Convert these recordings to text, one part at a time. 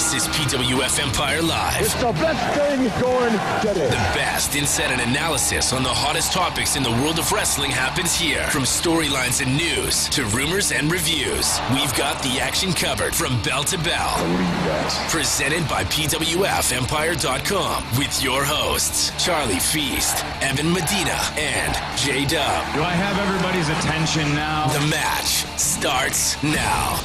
This is PWF Empire Live. It's the best thing going today. The best insight and analysis on the hottest topics in the world of wrestling happens here. From storylines and news to rumors and reviews, we've got the action covered from bell to bell. Presented by PWFEmpire.com with your hosts, Charlie Feast, Evan Medina, and J-Dub. Do I have everybody's attention now? The match starts now.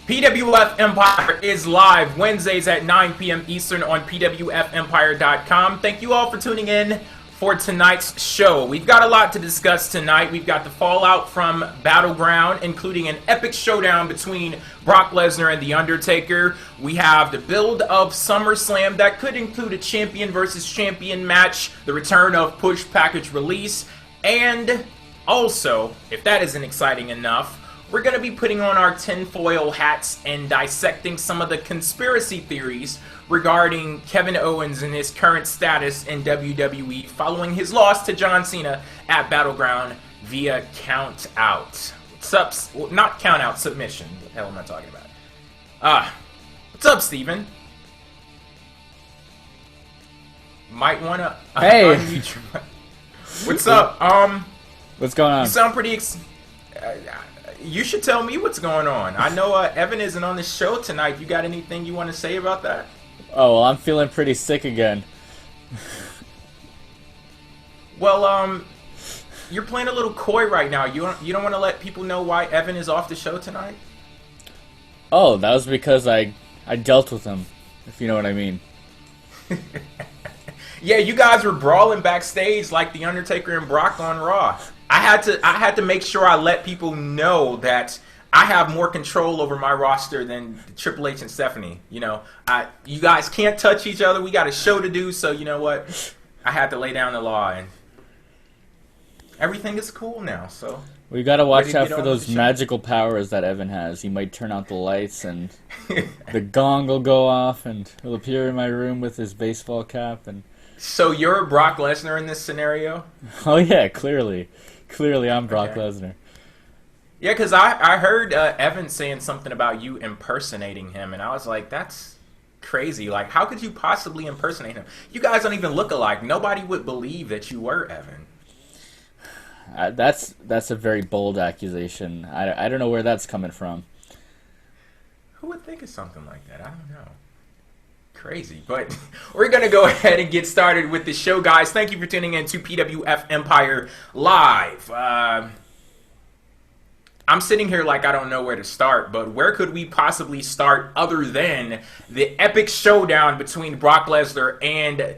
PWF Empire is live Wednesdays at 9 p.m. Eastern on PWFEmpire.com. Thank you all for tuning in for tonight's show. We've got a lot to discuss tonight. We've got the fallout from Battleground, including an epic showdown between Brock Lesnar and The Undertaker. We have the build of SummerSlam that could include a champion versus champion match, the return of Push Package Release, and also, if that isn't exciting enough, we're going to be putting on our tinfoil hats and dissecting some of the conspiracy theories regarding Kevin Owens and his current status in WWE following his loss to John Cena at Battleground via count out. Not count out, submission. What the hell am I talking about? What's up, Steven? Might want to... Hey! What's up? What's going on? You sound pretty... You should tell me what's going on. I know Evan isn't on the show tonight. You got anything you want to say about that? Oh, well, I'm feeling pretty sick again. Well, you're playing a little coy right now. You don't want to let people know why Evan is off the show tonight? Oh, that was because I dealt with him, if you know what I mean. Yeah, you guys were brawling backstage like The Undertaker and Brock on Raw. I had to make sure I let people know that I have more control over my roster than Triple H and Stephanie. You know, you guys can't touch each other. We got a show to do, so you know what? I had to lay down the law, and everything is cool now. So we gotta watch out for those magical powers that Evan has. He might turn out the lights, and the gong will go off, and he'll appear in my room with his baseball cap. And so you're Brock Lesnar in this scenario? Oh yeah, clearly. Clearly, I'm Brock Lesnar. Yeah, because I heard Evan saying something about you impersonating him, and I was like, that's crazy. Like, how could you possibly impersonate him? You guys don't even look alike. Nobody would believe that you were Evan. That's a very bold accusation. I don't know where that's coming from. Who would think of something like that? I don't know. Crazy, but we're going to go ahead and get started with the show, guys. Thank you for tuning in to PWF Empire Live. I'm sitting here like I don't know where to start, but where could we possibly start other than the epic showdown between Brock Lesnar and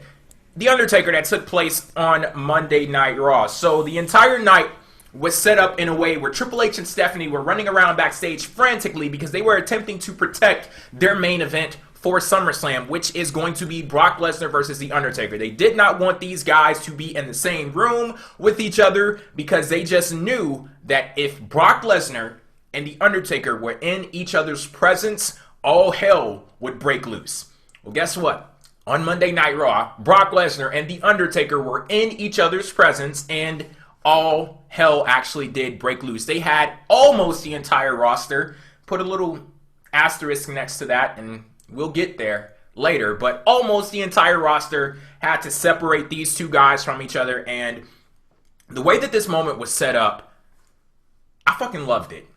The Undertaker that took place on Monday Night Raw? So the entire night was set up in a way where Triple H and Stephanie were running around backstage frantically because they were attempting to protect their main event for SummerSlam, which is going to be Brock Lesnar versus The Undertaker. They did not want these guys to be in the same room with each other because they just knew that if Brock Lesnar and The Undertaker were in each other's presence, all hell would break loose. Well, guess what? On Monday Night Raw, Brock Lesnar and The Undertaker were in each other's presence, and all hell actually did break loose. They had almost the entire roster. Put a little asterisk next to that, and we'll get there later, but almost the entire roster had to separate these two guys from each other, and the way that this moment was set up, I fucking loved it.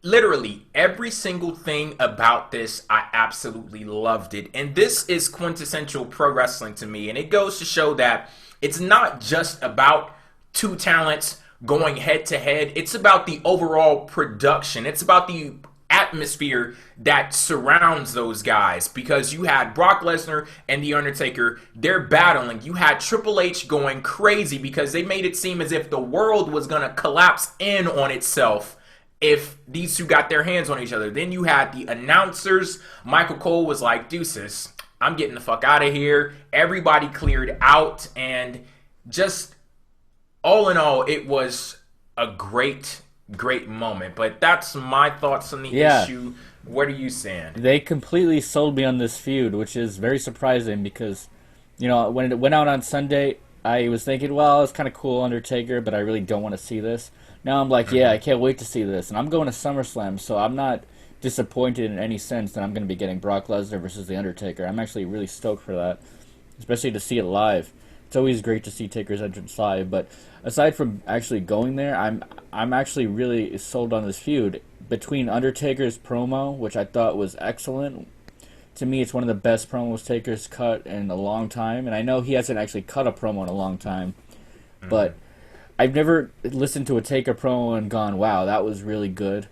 Literally, every single thing about this, I absolutely loved it, and this is quintessential pro wrestling to me, and it goes to show that it's not just about two talents going head to head, it's about the overall production, it's about the atmosphere that surrounds those guys, because you had Brock Lesnar and The Undertaker, they're battling. You had Triple H going crazy because they made it seem as if the world was going to collapse in on itself if these two got their hands on each other. Then you had the announcers. Michael Cole was like, deuces, I'm getting the fuck out of here. Everybody cleared out, and just all in all, it was a great moment. But that's my thoughts on the issue. Where do you stand? They completely sold me on this feud, which is very surprising because, you know, when it went out on Sunday, I was thinking, well, it's kind of cool, Undertaker, but I really don't want to see this. Now I'm like, yeah, I can't wait to see this. And I'm going to SummerSlam, so I'm not disappointed in any sense that I'm going to be getting Brock Lesnar versus The Undertaker. I'm actually really stoked for that, especially to see it live. It's always great to see Taker's entrance live, but aside from actually going there, I'm actually really sold on this feud. Between Undertaker's promo, which I thought was excellent, to me it's one of the best promos Taker's cut in a long time, and I know he hasn't actually cut a promo in a long time, but I've never listened to a Taker promo and gone, wow, that was really good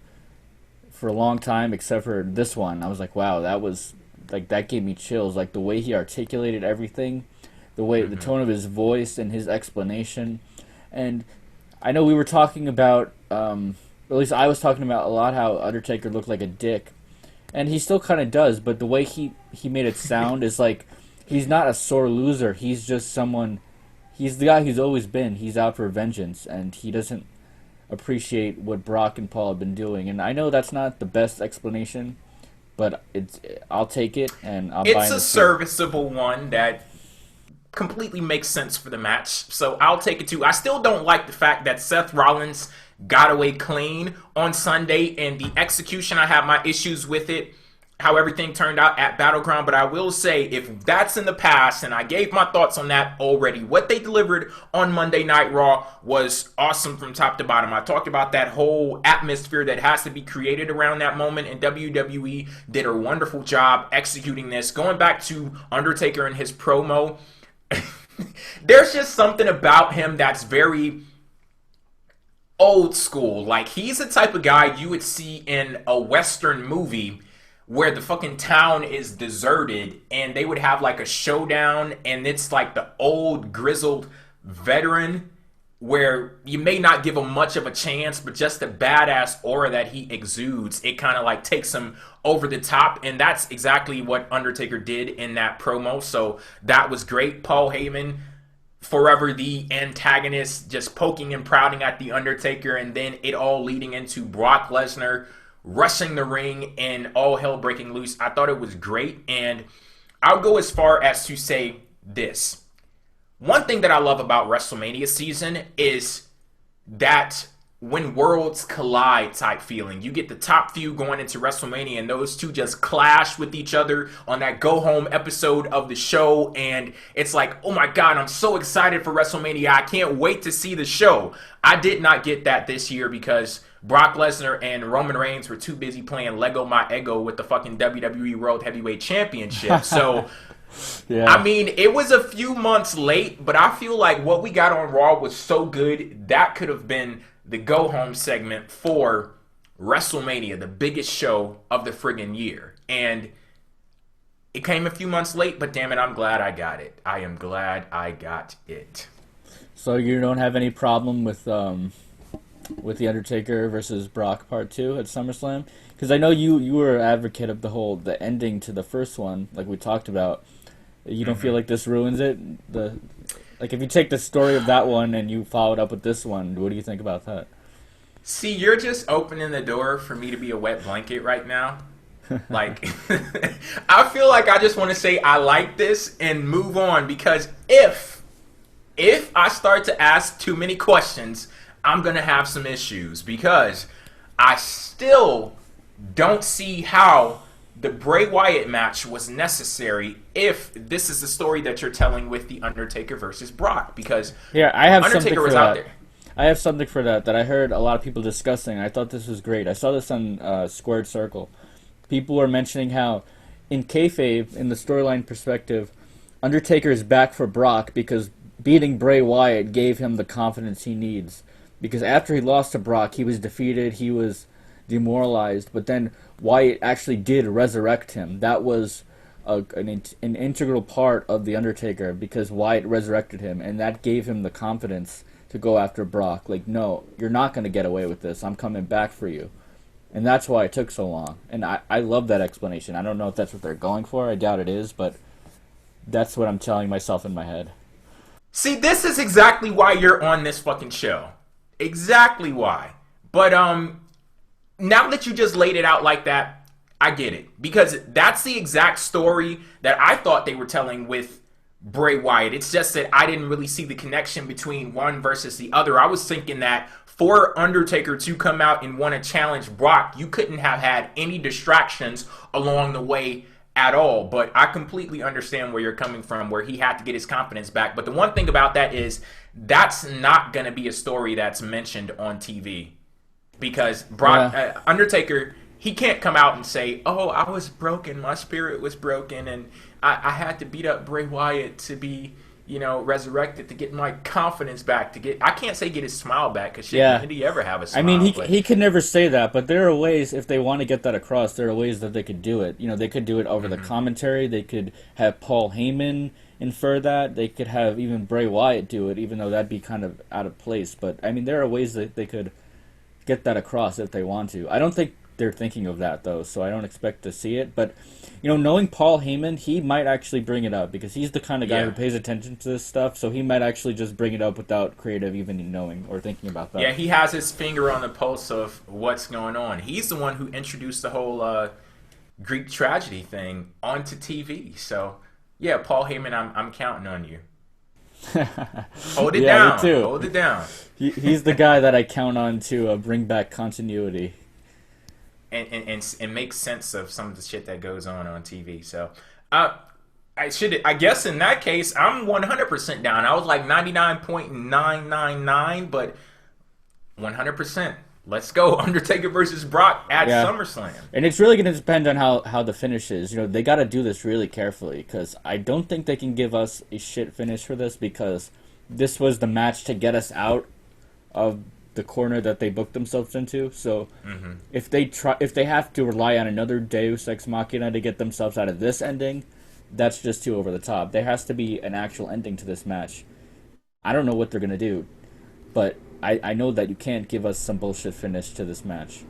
for a long time, except for this one. I was like, wow, that was, like, that gave me chills. Like, the way he articulated everything, the way, the tone of his voice and his explanation. And I know we were talking about, at least I was talking about a lot how Undertaker looked like a dick. And he still kind of does, but the way he made it sound is like he's not a sore loser. He's just someone, he's the guy who's always been. He's out for vengeance, and he doesn't appreciate what Brock and Paul have been doing. And I know that's not the best explanation, but I'll take it, and I'll buy it. It's a serviceable one that completely makes sense for the match, so I'll take it too. I still don't like the fact that Seth Rollins got away clean on Sunday, and the execution, I have my issues with it, how everything turned out at Battleground. But I will say, if that's in the past, and I gave my thoughts on that already, what they delivered on Monday Night Raw was awesome from top to bottom. I talked about that whole atmosphere that has to be created around that moment, and WWE did a wonderful job executing this. Going back to Undertaker and his promo, there's just something about him that's very old school. Like, he's the type of guy you would see in a Western movie where the fucking town is deserted and they would have like a showdown, and it's like the old grizzled veteran where you may not give him much of a chance, but just the badass aura that he exudes, it kind of like takes him over the top. And that's exactly what Undertaker did in that promo, so that was great. Paul Heyman, forever the antagonist, just poking and prodding at The Undertaker, and then it all leading into Brock Lesnar rushing the ring and all hell breaking loose. I thought it was great, and I'll go as far as to say this. One thing that I love about WrestleMania season is that when worlds collide type feeling. You get the top few going into WrestleMania, and those two just clash with each other on that go-home episode of the show, and it's like, oh my god, I'm so excited for WrestleMania. I can't wait to see the show. I did not get that this year because Brock Lesnar and Roman Reigns were too busy playing Lego My Ego with the fucking WWE World Heavyweight Championship. So, yeah. I mean, it was a few months late, but I feel like what we got on Raw was so good, that could have been the go-home segment for WrestleMania, the biggest show of the friggin' year. And it came a few months late, but damn it, I'm glad I got it. I am glad I got it. So you don't have any problem with The Undertaker versus Brock Part 2 at SummerSlam? Because I know you were an advocate of the ending to the first one, like we talked about. You don't feel like this ruins it? Like, if you take the story of that one and you follow it up with this one, what do you think about that? See, you're just opening the door for me to be a wet blanket right now. Like, I feel like I just want to say I like this and move on, because if I start to ask too many questions, I'm going to have some issues, because I still don't see how the Bray Wyatt match was necessary if this is the story that you're telling with The Undertaker versus Brock, because I have Undertaker something for was that. out there. I have something for that I heard a lot of people discussing. I thought this was great. I saw this on Squared Circle. People were mentioning how, in kayfabe, in the storyline perspective, Undertaker is back for Brock because beating Bray Wyatt gave him the confidence he needs. Because after he lost to Brock, he was defeated, he was demoralized, but then Wyatt actually did resurrect him. That was an integral part of The Undertaker, because Wyatt resurrected him, and that gave him the confidence to go after Brock. Like, no, you're not going to get away with this. I'm coming back for you. And that's why it took so long. And I love that explanation. I don't know if that's what they're going for. I doubt it is, but that's what I'm telling myself in my head. See, this is exactly why you're on this fucking show. Exactly why. But now that you just laid it out like that, I get it. Because that's the exact story that I thought they were telling with Bray Wyatt. It's just that I didn't really see the connection between one versus the other. I was thinking that for Undertaker to come out and want to challenge Brock, you couldn't have had any distractions along the way at all. But I completely understand where you're coming from, where he had to get his confidence back. But the one thing about that is that's not going to be a story that's mentioned on TV. Because Undertaker, he can't come out and say, oh, I was broken, my spirit was broken, and I had to beat up Bray Wyatt to be, resurrected, to get my confidence back, I can't say get his smile back, because did he ever have a smile? I mean, he could never say that, but there are ways, if they want to get that across, there are ways that they could do it. They could do it over the commentary, they could have Paul Heyman infer that, they could have even Bray Wyatt do it, even though that'd be kind of out of place. But, I mean, there are ways that they could get that across if they want to. I don't think they're thinking of that, though, so I don't expect to see it. But, knowing Paul Heyman, he might actually bring it up, because he's the kind of guy who pays attention to this stuff, so he might actually just bring it up without creative even knowing or thinking about that. Yeah, he has his finger on the pulse of what's going on. He's the one who introduced the whole Greek tragedy thing onto TV. So, yeah, Paul Heyman, I'm counting on you. Hold it down. Me too. Hold it down. He's the guy that I count on to bring back continuity. And make sense of some of the shit that goes on TV. So, I guess in that case, I'm 100% down. I was like 99.999, but 100%. Let's go. Undertaker versus Brock at SummerSlam. And it's really going to depend on how the finish is. They got to do this really carefully, because I don't think they can give us a shit finish for this, because this was the match to get us out of the corner that they booked themselves into. So if they have to rely on another Deus Ex Machina to get themselves out of this ending, that's just too over the top. There has to be an actual ending to this match. I don't know what they're going to do, but I know that you can't give us some bullshit finish to this match.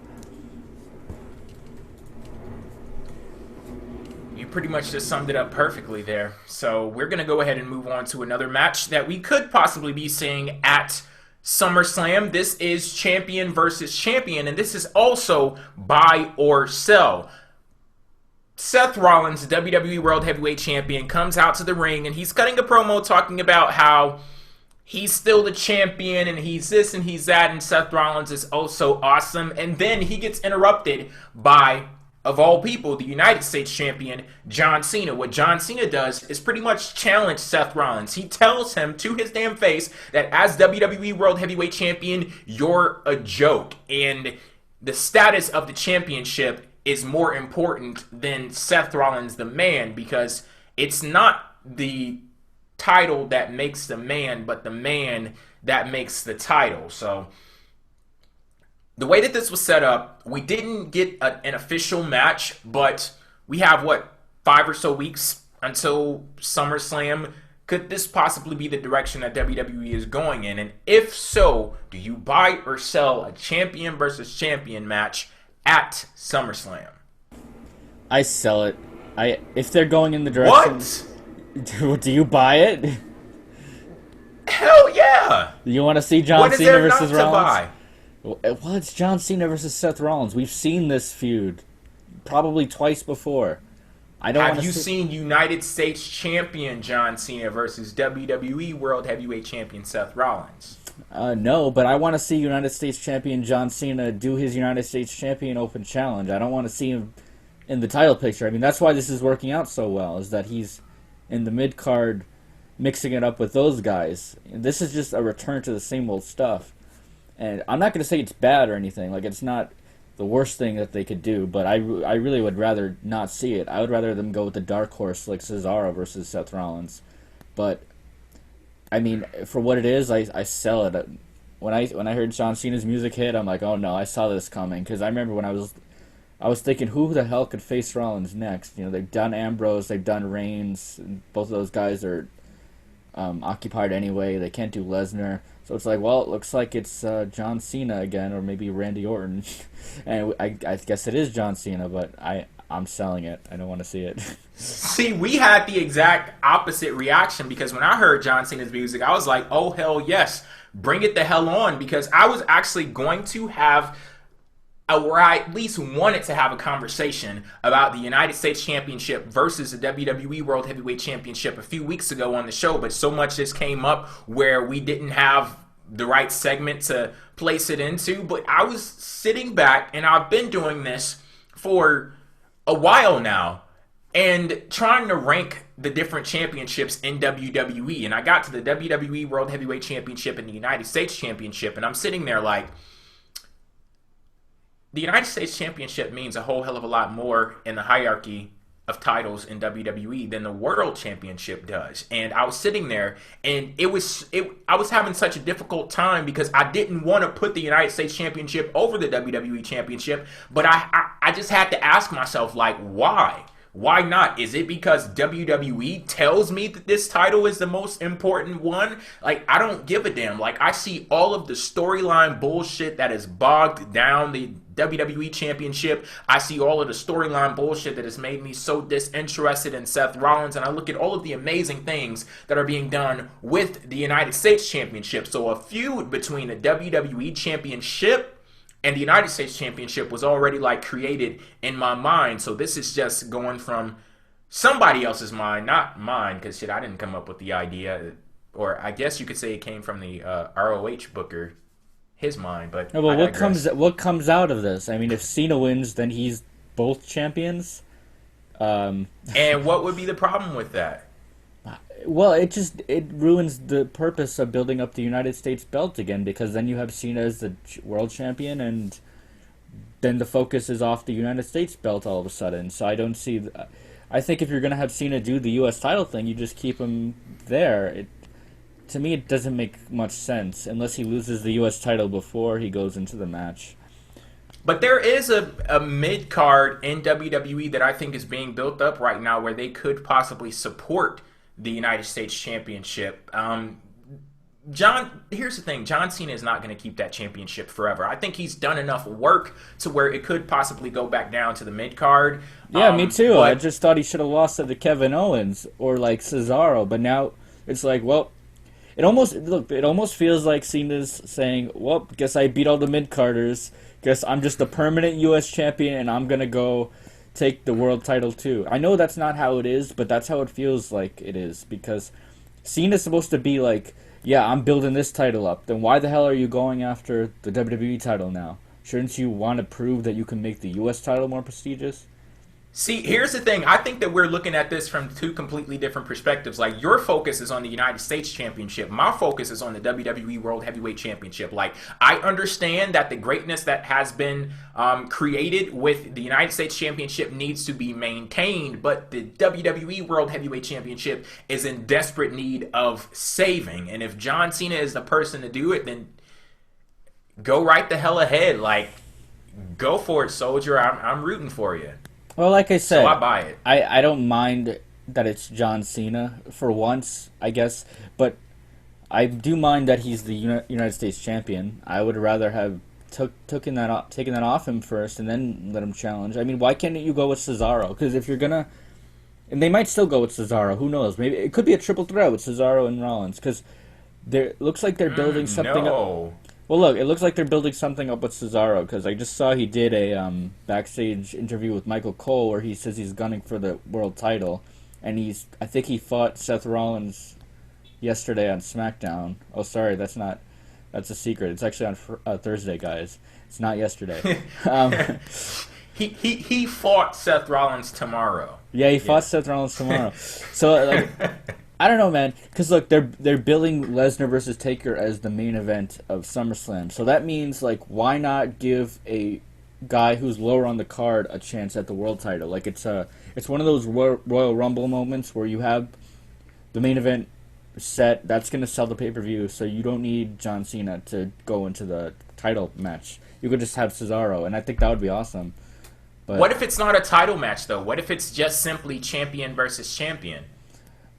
You pretty much just summed it up perfectly there. So we're going to go ahead and move on to another match that we could possibly be seeing at SummerSlam. This is champion versus champion, and this is also buy or sell. Seth Rollins, WWE World Heavyweight Champion, comes out to the ring, and he's cutting a promo talking about how he's still the champion, and he's this and he's that, and Seth Rollins is oh so awesome. And then he gets interrupted by, of all people, the United States champion, John Cena. What John Cena does is pretty much challenge Seth Rollins. He tells him to his damn face that as WWE World Heavyweight Champion, you're a joke. And the status of the championship is more important than Seth Rollins the man, because it's not the title that makes the man, but the man that makes the title. So the way that this was set up, we didn't get an official match, but we have, 5 or so weeks until SummerSlam. Could this possibly be the direction that WWE is going in? And if so, do you buy or sell a champion versus champion match at SummerSlam? I sell it. If they're going in the direction... What? Do you buy it? Hell yeah! You want to see John Cena versus Rollins? Buy? Well, it's John Cena versus Seth Rollins. We've seen this feud probably twice before. Have you seen United States Champion John Cena versus WWE World Heavyweight Champion Seth Rollins? No, but I want to see United States Champion John Cena do his United States Champion Open Challenge. I don't want to see him in the title picture. I mean, that's why this is working out so well, is that he's in the mid-card mixing it up with those guys. And this is just a return to the same old stuff. And I'm not going to say it's bad or anything. Like, it's not the worst thing that they could do, but I really would rather not see it. I would rather them go with the dark horse like Cesaro versus Seth Rollins. But, I mean, for what it is, I sell it. When I heard John Cena's music hit, I'm like, oh no, I saw this coming. Because I remember when I was thinking, who the hell could face Rollins next? They've done Ambrose, they've done Reigns, and both of those guys are occupied anyway. They can't do Lesnar. So it's like, well, it looks like it's John Cena again, or maybe Randy Orton. And I guess it is John Cena, but I'm selling it. I don't want to see it. See, we had the exact opposite reaction, because when I heard John Cena's music, I was like, oh, hell yes. Bring it the hell on, because I was actually going to have where I at least wanted to have a conversation about the United States Championship versus the WWE World Heavyweight Championship a few weeks ago on the show, but so much just came up where we didn't have the right segment to place it into. But I was sitting back, and I've been doing this for a while now, and trying to rank the different championships in WWE. And I got to the WWE World Heavyweight Championship and the United States Championship, and I'm sitting there like, the United States Championship means a whole hell of a lot more in the hierarchy of titles in WWE than the World Championship does. And I was sitting there, and I was having such a difficult time because I didn't want to put the United States Championship over the WWE Championship, but I just had to ask myself, like, why? Why not? Is it because WWE tells me that this title is the most important one? Like, I don't give a damn. Like, I see all of the storyline bullshit that is bogged down the WWE Championship. I see all of the storyline bullshit that has made me so disinterested in Seth Rollins, and I look at all of the amazing things that are being done with the United States Championship. So a feud between the WWE Championship and the United States Championship was already like created in my mind. So this is just going from somebody else's mind, not mine, because shit, I didn't come up with the idea. Or I guess you could say it came from the ROH booker, his mind. But no, but what comes out of this? I mean, if Cena wins, then he's both champions. And what would be the problem with that? Well, it ruins the purpose of building up the United States belt again, because then you have Cena as the world champion, and then the focus is off the United States belt all of a sudden. So I don't see. I think if you're gonna have Cena do the U.S. title thing, you just keep him there. To me, it doesn't make much sense unless he loses the U.S. title before he goes into the match. But there is a mid-card in WWE that I think is being built up right now where they could possibly support the United States Championship. Here's the thing. John Cena is not going to keep that championship forever. I think he's done enough work to where it could possibly go back down to the mid-card. Yeah, me too. I just thought he should have lost it to Kevin Owens or like Cesaro, but now it's like, well, it almost feels like Cena's saying, well, guess I beat all the mid-carders. Guess I'm just a permanent U.S. champion, and I'm going to go take the world title too. I know that's not how it is, but that's how it feels like it is, because Cena's supposed to be like, yeah, I'm building this title up. Then why the hell are you going after the WWE title now? Shouldn't you want to prove that you can make the U.S. title more prestigious? See, here's the thing. I think that we're looking at this from two completely different perspectives. Like, your focus is on the United States Championship. My focus is on the WWE World Heavyweight Championship. Like, I understand that the greatness that has been created with the United States Championship needs to be maintained, but the WWE World Heavyweight Championship is in desperate need of saving. And if John Cena is the person to do it, then go right the hell ahead. Like, go for it, soldier. I'm rooting for you. Well, like I said, so I buy it. I don't mind that it's John Cena for once, I guess, but I do mind that he's the United States champion. I would rather have taken that off him first and then let him challenge. I mean, why can't you go with Cesaro? Because if you're gonna, and they might still go with Cesaro. Who knows? Maybe it could be a triple threat with Cesaro and Rollins, because it looks like they're building something up. Well, look, it looks like they're building something up with Cesaro, because I just saw he did a backstage interview with Michael Cole where he says he's gunning for the world title, and I think he fought Seth Rollins yesterday on SmackDown. Oh, sorry, that's a secret. It's actually on Thursday, guys. It's not yesterday. He fought Seth Rollins tomorrow. Yeah, he fought Seth Rollins tomorrow. So, like, I don't know, man. Because, look, they're billing Lesnar versus Taker as the main event of SummerSlam. So that means, like, why not give a guy who's lower on the card a chance at the world title? Like, it's one of those Royal Rumble moments where you have the main event set. That's going to sell the pay-per-view, so you don't need John Cena to go into the title match. You could just have Cesaro, and I think that would be awesome. But what if it's not a title match, though? What if it's just simply champion versus champion?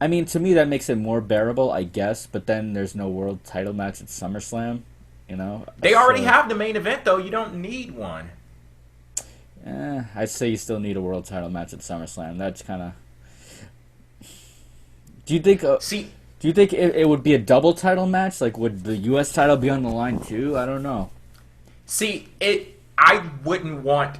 I mean, to me, that makes it more bearable, I guess, but then there's no world title match at SummerSlam, you know? They already have the main event, though. You don't need one. I'd say you still need a world title match at SummerSlam. That's kind of... Do you think it would be a double title match? Like, would the U.S. title be on the line, too? I don't know. See, I wouldn't want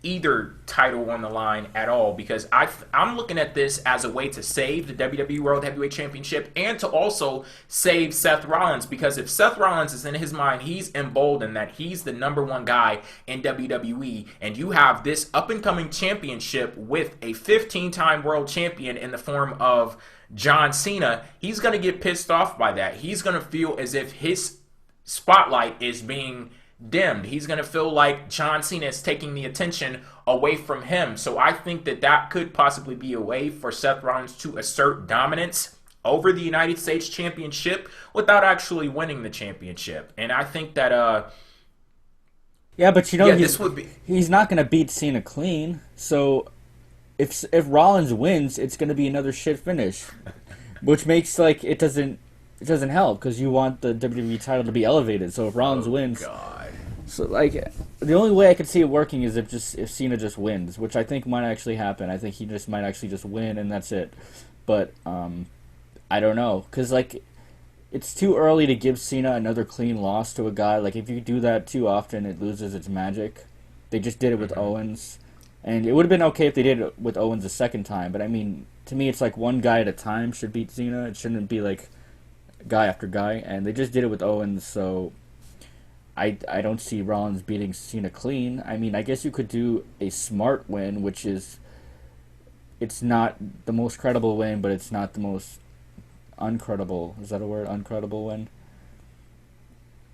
either title on the line at all, because I'm looking at this as a way to save the WWE World Heavyweight Championship and to also save Seth Rollins, because if Seth Rollins is in his mind, he's emboldened that he's the number one guy in WWE, and you have this up-and-coming championship with a 15-time world champion in the form of John Cena, he's going to get pissed off by that. He's going to feel as if his spotlight is being dimmed. He's going to feel like John Cena is taking the attention away from him. So I think that could possibly be a way for Seth Rollins to assert dominance over the United States Championship without actually winning the championship. And I think that yeah, but he's not going to beat Cena clean. So if Rollins wins, it's going to be another shit finish, which makes it doesn't help, because you want the WWE title to be elevated. So if Rollins wins, God. So the only way I could see it working is if Cena just wins, which I think might actually happen. I think he just might actually just win and that's it. But I don't know, because it's too early to give Cena another clean loss to a guy. If you do that too often, it loses its magic. They just did it with Owens, and it would have been okay if they did it with Owens a second time. But I mean, to me, it's one guy at a time should beat Cena. It shouldn't be guy after guy, and they just did it with Owens, so I don't see Rollins beating Cena clean. I mean, I guess you could do a smart win, which is, it's not the most credible win, but it's not the most uncredible. Is that a word? Uncredible win?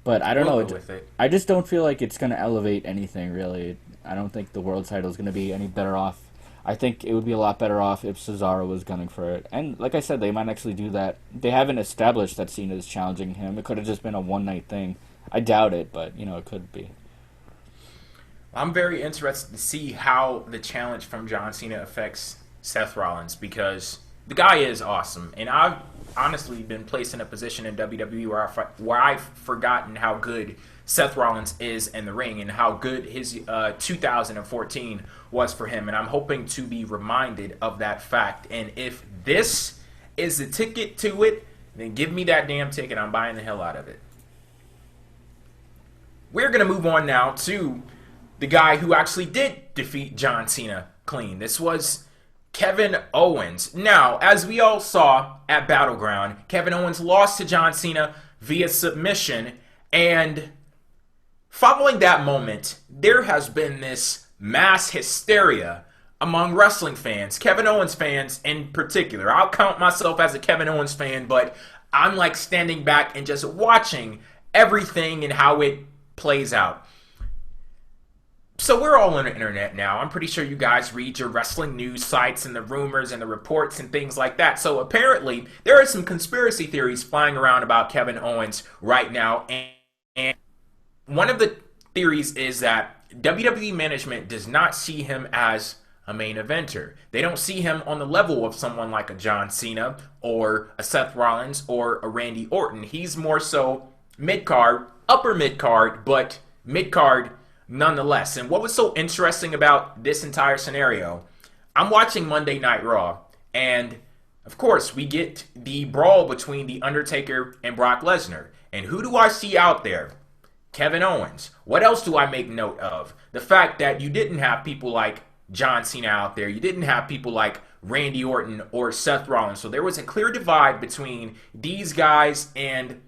But I don't know. I just don't feel like it's going to elevate anything, really. I don't think the world title is going to be any better off. I think it would be a lot better off if Cesaro was gunning for it. And like I said, they might actually do that. They haven't established that Cena is challenging him. It could have just been a one-night thing. I doubt it, but, it could be. I'm very interested to see how the challenge from John Cena affects Seth Rollins, because the guy is awesome. And I've honestly been placed in a position in WWE where I've forgotten how good Seth Rollins is in the ring and how good his 2014 was for him. And I'm hoping to be reminded of that fact. And if this is the ticket to it, then give me that damn ticket. I'm buying the hell out of it. We're going to move on now to the guy who actually did defeat John Cena clean. This was Kevin Owens. Now, as we all saw at Battleground, Kevin Owens lost to John Cena via submission, and following that moment, there has been this mass hysteria among wrestling fans, Kevin Owens fans in particular. I'll count myself as a Kevin Owens fan, but I'm standing back and just watching everything and how it plays out. So we're all on the internet now. I'm pretty sure you guys read your wrestling news sites and the rumors and the reports and things like that. So apparently there are some conspiracy theories flying around about Kevin Owens right now. And one of the theories is that WWE management does not see him as a main eventer. They don't see him on the level of someone like a John Cena or a Seth Rollins or a Randy Orton. He's more so mid-card, upper mid-card, but mid-card nonetheless. And what was so interesting about this entire scenario, I'm watching Monday Night Raw, and of course we get the brawl between The Undertaker and Brock Lesnar. And who do I see out there? Kevin Owens. What else do I make note of? The fact that you didn't have people like John Cena out there. You didn't have people like Randy Orton or Seth Rollins. So there was a clear divide between these guys and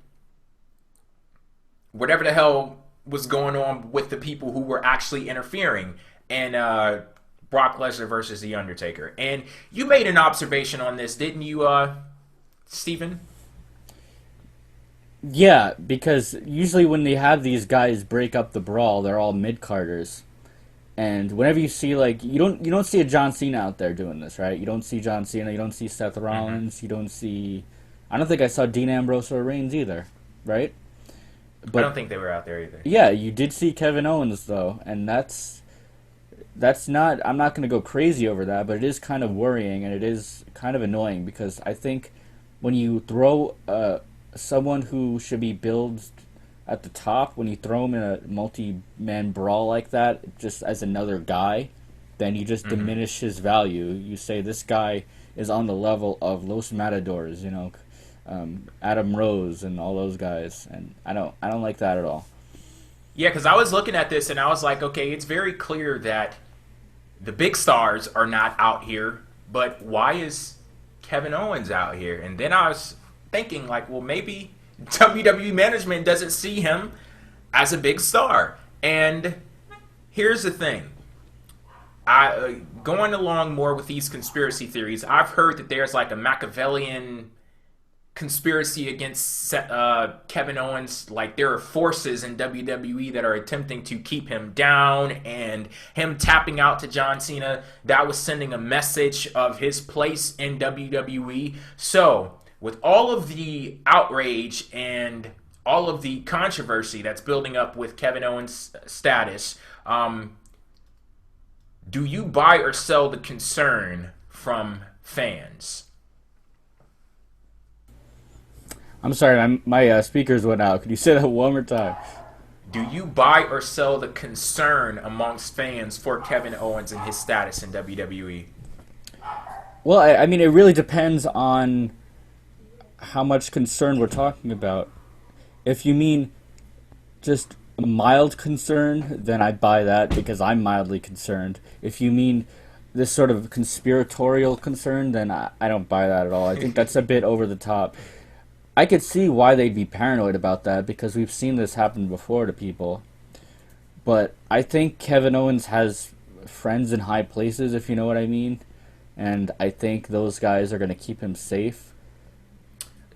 whatever the hell was going on with the people who were actually interfering in Brock Lesnar versus The Undertaker. And you made an observation on this, didn't you, Steven? Yeah, because usually when they have these guys break up the brawl, they're all mid-carders. And whenever you see, you don't see a John Cena out there doing this, right? You don't see John Cena, you don't see Seth Rollins, you don't see... I don't think I saw Dean Ambrose or Reigns either, right? But I don't think they were out there either. Yeah, you did see Kevin Owens, though, and that's not... I'm not going to go crazy over that, but it is kind of worrying, and it is kind of annoying, because I think when you throw someone who should be billed at the top, when you throw him in a multi-man brawl like that, just as another guy, then you just diminish his value. You say this guy is on the level of Los Matadors, Adam Rose and all those guys, and I don't like that at all. Yeah, because I was looking at this and I was like, okay, it's very clear that the big stars are not out here, but why is Kevin Owens out here? And then I was thinking, like, well, maybe WWE management doesn't see him as a big star. And here's the thing. Going along more with these conspiracy theories, I've heard that there's like a Machiavellian conspiracy against Kevin Owens. Like, there are forces in WWE that are attempting to keep him down, and him tapping out to John Cena, that was sending a message of his place in WWE. So with all of the outrage and all of the controversy that's building up with Kevin Owens' status, do you buy or sell the concern from fans? I'm sorry, my speakers went out. Could you say that one more time? Do you buy or sell the concern amongst fans for Kevin Owens and his status in WWE? Well, I mean, it really depends on how much concern we're talking about. If you mean just a mild concern, then I buy that because I'm mildly concerned. If you mean this sort of conspiratorial concern, then I don't buy that at all. I think that's a bit over the top. I could see why they'd be paranoid about that because we've seen this happen before to people. But I think Kevin Owens has friends in high places, if you know what I mean. And I think those guys are going to keep him safe.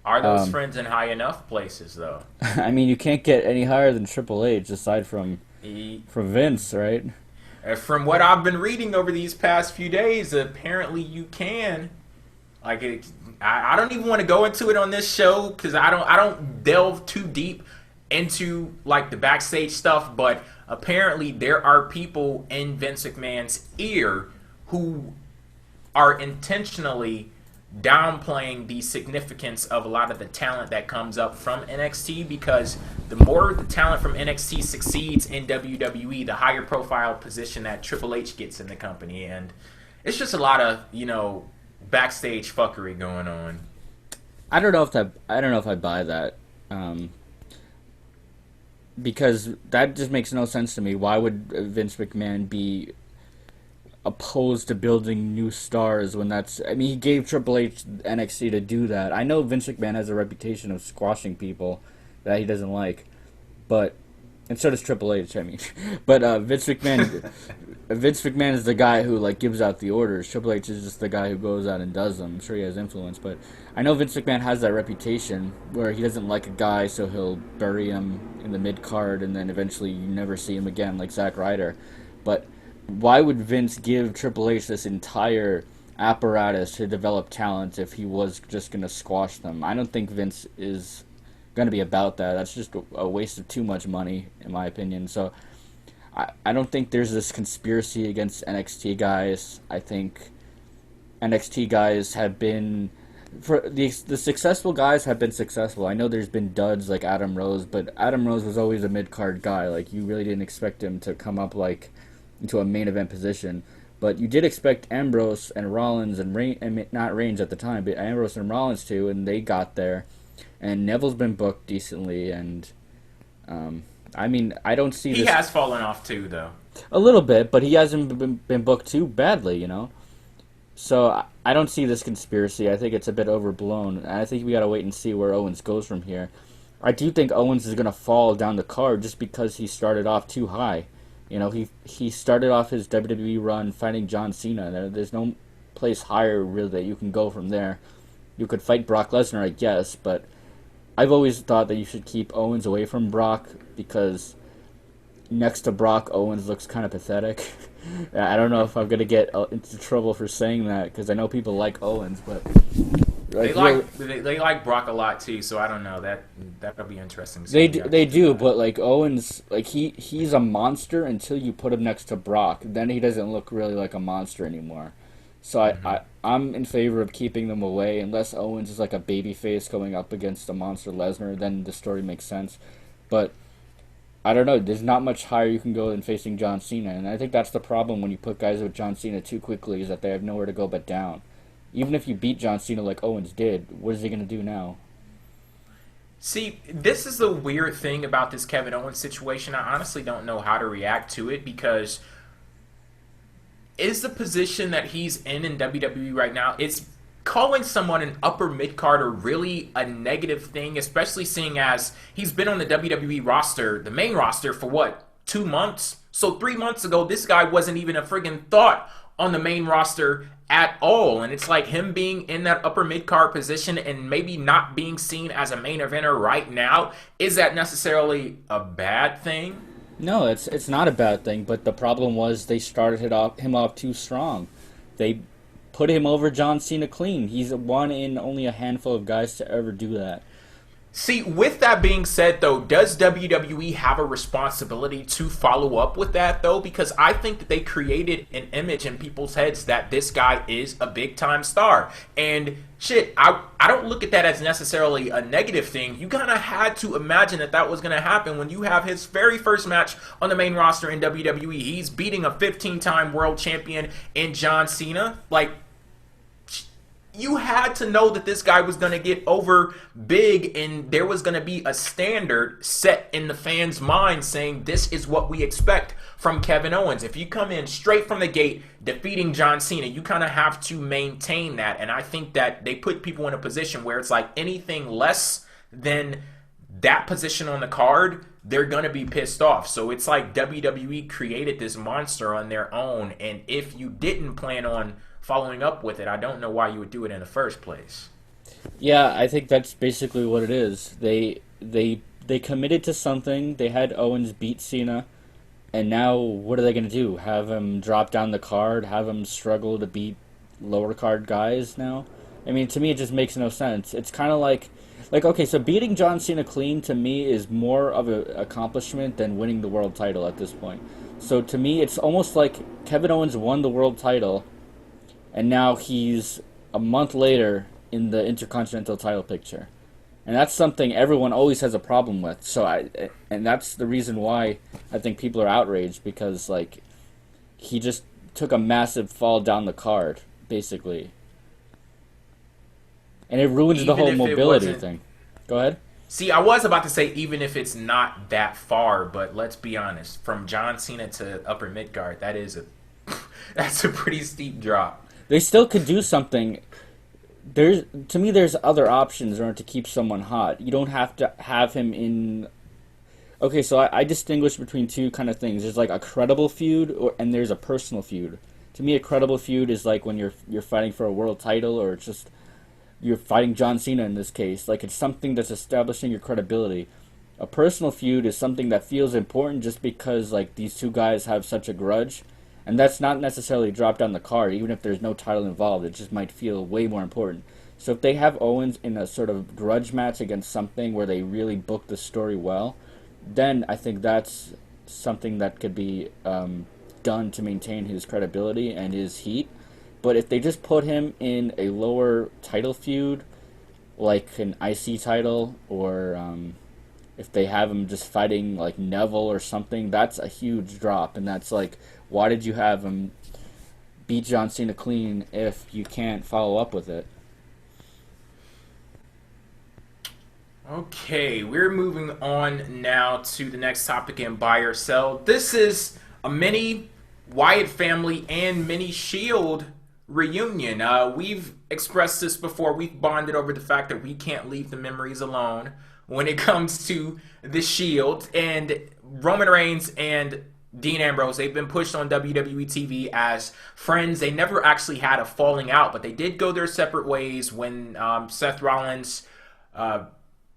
Are those friends in high enough places, though? I mean, you can't get any higher than Triple H aside from Vince, right? From what I've been reading over these past few days, apparently you can. Like, I don't even want to go into it on this show because I don't delve too deep into like the backstage stuff. But apparently there are people in Vince McMahon's ear who are intentionally downplaying the significance of a lot of the talent that comes up from NXT, because the more the talent from NXT succeeds in WWE, the higher profile position that Triple H gets in the company. And it's just a lot of, backstage fuckery going on. I don't know if I buy that. Because that just makes no sense to me. Why would Vince McMahon be opposed to building new stars when he gave Triple H NXT to do that. I know Vince McMahon has a reputation of squashing people that he doesn't like, and so does Triple H, but Vince McMahon is the guy who gives out the orders. Triple H is just the guy who goes out and does them. I'm sure he has influence, but I know Vince McMahon has that reputation where he doesn't like a guy, so he'll bury him in the mid card, and then eventually you never see him again, like Zack Ryder. But why would Vince give Triple H this entire apparatus to develop talent if he was just going to squash them? I don't think Vince is going to be about that. That's just a waste of too much money, in my opinion. So I don't think there's this conspiracy against NXT guys. I think NXT guys have been... the successful guys have been successful. I know there's been duds like Adam Rose, but Adam Rose was always a mid-card guy. You really didn't expect him to come up into a main event position, but you did expect Ambrose and Rollins and not Reigns at the time, but Ambrose and Rollins too, and they got there. And Neville's been booked decently, and I don't see. He has fallen off too, though. A little bit, but he hasn't been booked too badly, So I don't see this conspiracy. I think it's a bit overblown, and I think we gotta wait and see where Owens goes from here. I do think Owens is gonna fall down the card just because he started off too high. He started off his WWE run fighting John Cena. There's no place higher, really, that you can go from there. You could fight Brock Lesnar, I guess, but I've always thought that you should keep Owens away from Brock because next to Brock, Owens looks kind of pathetic. I don't know if I'm going to get into trouble for saying that because I know people like Owens, but... They like Brock a lot too, so I don't know. That'll be interesting. They do, but Owens, he's a monster until you put him next to Brock. Then he doesn't look really like a monster anymore. So I'm in favor of keeping them away unless Owens is like a babyface going up against a monster Lesnar. Then the story makes sense. But I don't know. There's not much higher you can go than facing John Cena, and I think that's the problem when you put guys with John Cena too quickly is that they have nowhere to go but down. Even if you beat John Cena like Owens did, what is he going to do now? See, this is the weird thing about this Kevin Owens situation. I honestly don't know how to react to it because is the position that he's in WWE right now, it's calling someone an upper mid-carder really a negative thing, especially seeing as he's been on the WWE roster, the main roster, for what, 2 months? So 3 months ago, this guy wasn't even a friggin' thought on the main roster at all. And it's like him being in that upper mid-card position and maybe not being seen as a main eventer right now. Is that necessarily a bad thing? No, it's not a bad thing, but the problem was they started him off too strong. They put him over John Cena clean. He's one in only a handful of guys to ever do that. See, with that being said, though, does WWE have a responsibility to follow up with that, though? Because I think that they created an image in people's heads that this guy is a big-time star. And, shit, I don't look at that as necessarily a negative thing. You kind of had to imagine that that was going to happen when you have his very first match on the main roster in WWE. He's beating a 15-time world champion in John Cena. Like, you had to know that this guy was going to get over big and there was going to be a standard set in the fans' mind saying this is what we expect from Kevin Owens. If you come in straight from the gate defeating John Cena, you kind of have to maintain that. And I think that they put people in a position where it's like anything less than that position on the card, they're going to be pissed off. So it's like WWE created this monster on their own. And if you didn't plan on following up with it, I don't know why you would do it in the first place. Yeah, I think that's basically what it is. They committed to something. They had Owens beat Cena, and now what are they going to do? Have him drop down the card? Have him struggle to beat lower card guys now? I mean, to me, it just makes no sense. It's kind of like, okay, so beating John Cena clean to me is more of an accomplishment than winning the world title at this point. So to me, it's almost like Kevin Owens won the world title, and now he's a month later in the Intercontinental title picture. And that's something everyone always has a problem with. And that's the reason why I think people are outraged, because, like, he just took a massive fall down the card, basically. And it ruins the whole mobility thing. Go ahead. See, I was about to say even if it's not that far, but let's be honest. From John Cena to upper midgard, that's a pretty steep drop. They still could do something. To me, there's other options in order to keep someone hot. You don't have to have him in. Okay, so I distinguish between two kind of things. There's like a credible feud, and there's a personal feud. To me, a credible feud is like when you're fighting for a world title, or it's just you're fighting John Cena in this case. Like, it's something that's establishing your credibility. A personal feud is something that feels important just because, like, these two guys have such a grudge. And that's not necessarily dropped on the card, even if there's no title involved. It just might feel way more important. So if they have Owens in a sort of grudge match against something where they really book the story well, then I think that's something that could be done to maintain his credibility and his heat. But if they just put him in a lower title feud, like an IC title, or if they have him just fighting like Neville or something, that's a huge drop. And that's like, why did you have him beat John Cena clean if you can't follow up with it? Okay, we're moving on now to the next topic in Buy or Sell. This is a mini Wyatt Family and mini Shield reunion. We've expressed this before. We've bonded over the fact that we can't leave the memories alone when it comes to the Shield. And Roman Reigns and Dean Ambrose, they've been pushed on WWE TV as friends. They never actually had a falling out, but they did go their separate ways when Seth Rollins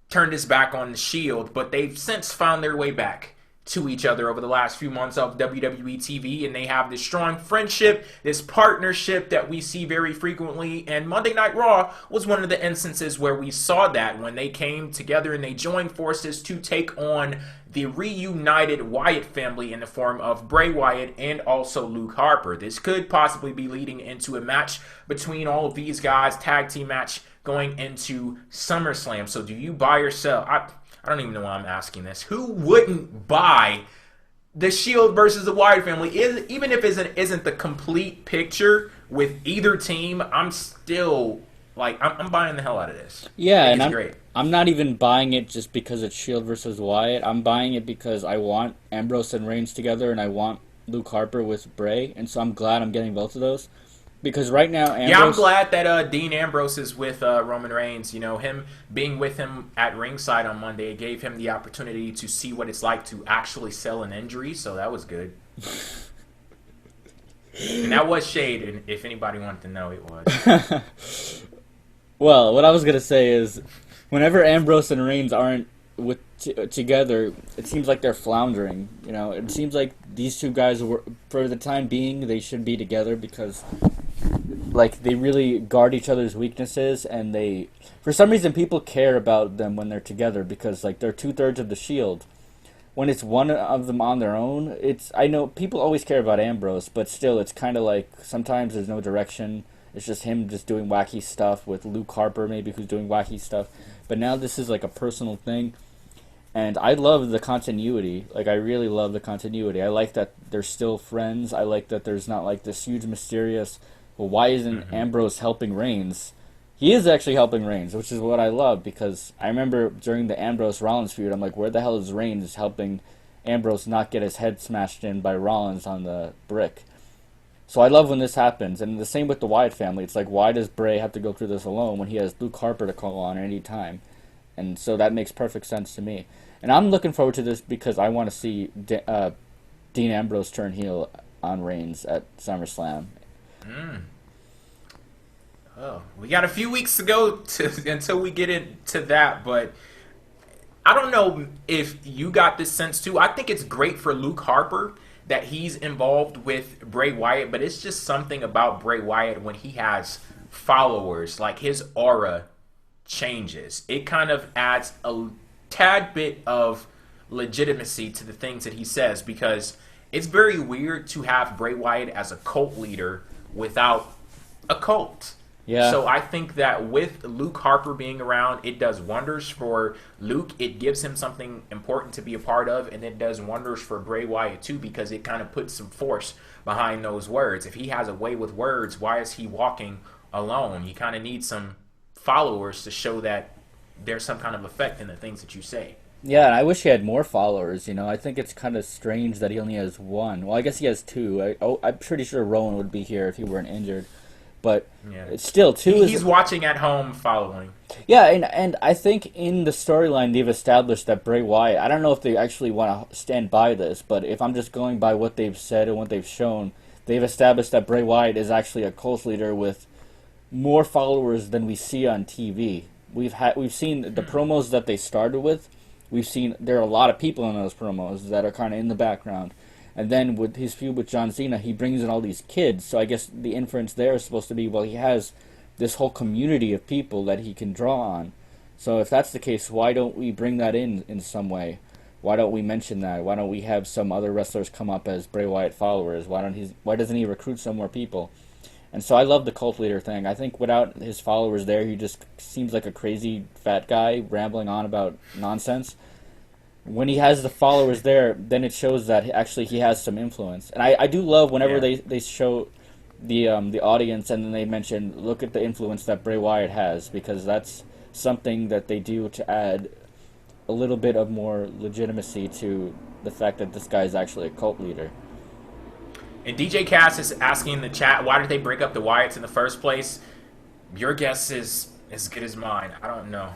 turned his back on the Shield. But they've since found their way back to each other over the last few months of WWE TV, and they have this strong friendship, this partnership that we see very frequently, and Monday Night Raw was one of the instances where we saw that when they came together and they joined forces to take on the reunited Wyatt family in the form of Bray Wyatt and also Luke Harper. This could possibly be leading into a match between all of these guys, tag team match going into SummerSlam. So do you buy or sell? I don't even know why I'm asking this. Who wouldn't buy the Shield versus the Wyatt family? Even if it isn't the complete picture with either team, I'm still, like, I'm buying the hell out of this. Yeah, it's great. I'm not even buying it just because it's Shield versus Wyatt. I'm buying it because I want Ambrose and Reigns together, and I want Luke Harper with Bray, and so I'm glad I'm getting both of those. Because right now, Ambrose... Yeah, I'm glad that Dean Ambrose is with Roman Reigns. You know, him being with him at ringside on Monday, it gave him the opportunity to see what it's like to actually sell an injury, so that was good. And that was shade, and if anybody wanted to know, it was. Well, what I was going to say is, whenever Ambrose and Reigns aren't together, it seems like they're floundering. You know, it seems like these two guys, for the time being, they should be together because, like, they really guard each other's weaknesses, and they, for some reason, people care about them when they're together because, like, they're 2/3 of the Shield. When it's one of them on their own, I know people always care about Ambrose, but still, it's kind of like sometimes there's no direction. It's just him just doing wacky stuff with Luke Harper, maybe, who's doing wacky stuff. But now this is like a personal thing. And I love the continuity. Like, I really love the continuity. I like that they're still friends. I like that there's not like this huge mysterious, well, why isn't Ambrose helping Reigns? He is actually helping Reigns, which is what I love, because I remember during the Ambrose-Rollins feud, I'm like, where the hell is Reigns helping Ambrose not get his head smashed in by Rollins on the brick? So I love when this happens, and the same with the Wyatt family. It's like, why does Bray have to go through this alone when he has Luke Harper to call on at any time? And so that makes perfect sense to me. And I'm looking forward to this because I want to see Dean Ambrose turn heel on Reigns at SummerSlam. Oh, we got a few weeks to go until we get into that, but I don't know if you got this sense too. I think it's great for Luke Harper that he's involved with Bray Wyatt, but it's just something about Bray Wyatt when he has followers, like his aura changes. It kind of adds a tad bit of legitimacy to the things that he says, because it's very weird to have Bray Wyatt as a cult leader without a cult. Yeah. So I think that with Luke Harper being around, it does wonders for Luke. It gives him something important to be a part of, and it does wonders for Bray Wyatt too, because it kind of puts some force behind those words. If he has a way with words, why is he walking alone? He kind of needs some followers to show that there's some kind of effect in the things that you say. Yeah, and I wish he had more followers, you know. I think it's kind of strange that he only has one. Well, I guess he has two. I'm pretty sure Rowan would be here if he weren't injured. But yeah, it's still two. He's watching at home, following. Yeah, and I think in the storyline they've established that Bray Wyatt, I don't know if they actually want to stand by this, but if I'm just going by what they've said and what they've shown, they've established that Bray Wyatt is actually a cult leader with more followers than we see on TV. We've seen the promos that they started with. We've seen there are a lot of people in those promos that are kind of in the background. And then with his feud with John Cena, he brings in all these kids. So I guess the inference there is supposed to be, well, he has this whole community of people that he can draw on. So if that's the case, why don't we bring that in some way? Why don't we mention that? Why don't we have some other wrestlers come up as Bray Wyatt followers? Why doesn't he recruit some more people? And so I love the cult leader thing. I think without his followers there, he just seems like a crazy fat guy rambling on about nonsense. When he has the followers there, then it shows that actually he has some influence. And I do love whenever they show the audience and then they mention, look at the influence that Bray Wyatt has, because that's something that they do to add a little bit of more legitimacy to the fact that this guy is actually a cult leader. And DJ Cass is asking in the chat, why did they break up the Wyatts in the first place? Your guess is as good as mine. I don't know.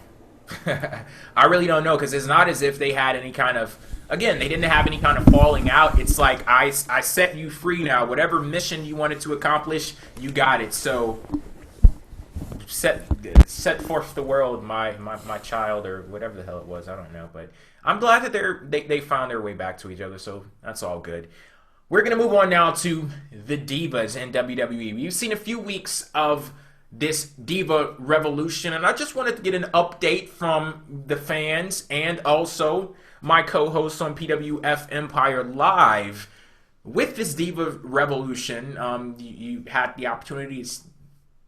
I really don't know, because it's not as if they had any kind of, again, they didn't have any kind of falling out. It's like, I set you free now. Whatever mission you wanted to accomplish, you got it. So set forth the world, my child, or whatever the hell it was. I don't know, but I'm glad that they found their way back to each other, so that's all good. We're going to move on now to the Divas in WWE. We've seen a few weeks of this Diva Revolution, and I just wanted to get an update from the fans and also my co-host on PWF Empire Live. With this Diva Revolution, you had the opportunities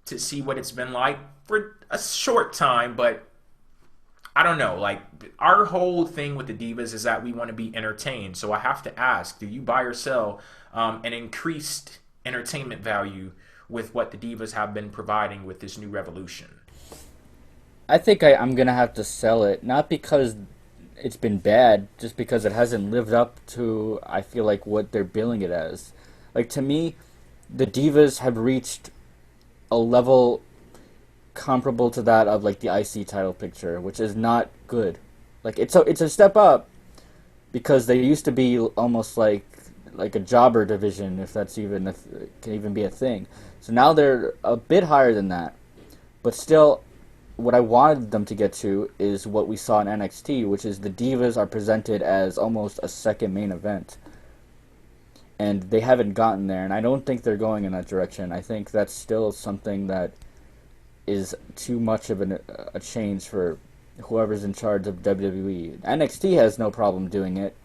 to see what it's been like for a short time, but I don't know, like, our whole thing with the Divas is that we want to be entertained, so I have to ask, do you buy or sell an increased entertainment value with what the Divas have been providing with this new revolution? I think I'm gonna have to sell it, not because it's been bad, just because it hasn't lived up to, I feel like, what they're billing it as. Like, to me, the Divas have reached a level comparable to that of, like, the IC title picture, which is not good. Like, it's a step up, because they used to be almost like a jobber division, if that's even can even be a thing. So now they're a bit higher than that, but still, what I wanted them to get to is what we saw in NXT, which is the Divas are presented as almost a second main event. And they haven't gotten there, and I don't think they're going in that direction. I think that's still something that is too much of a change for whoever's in charge of WWE. NXT has no problem doing it,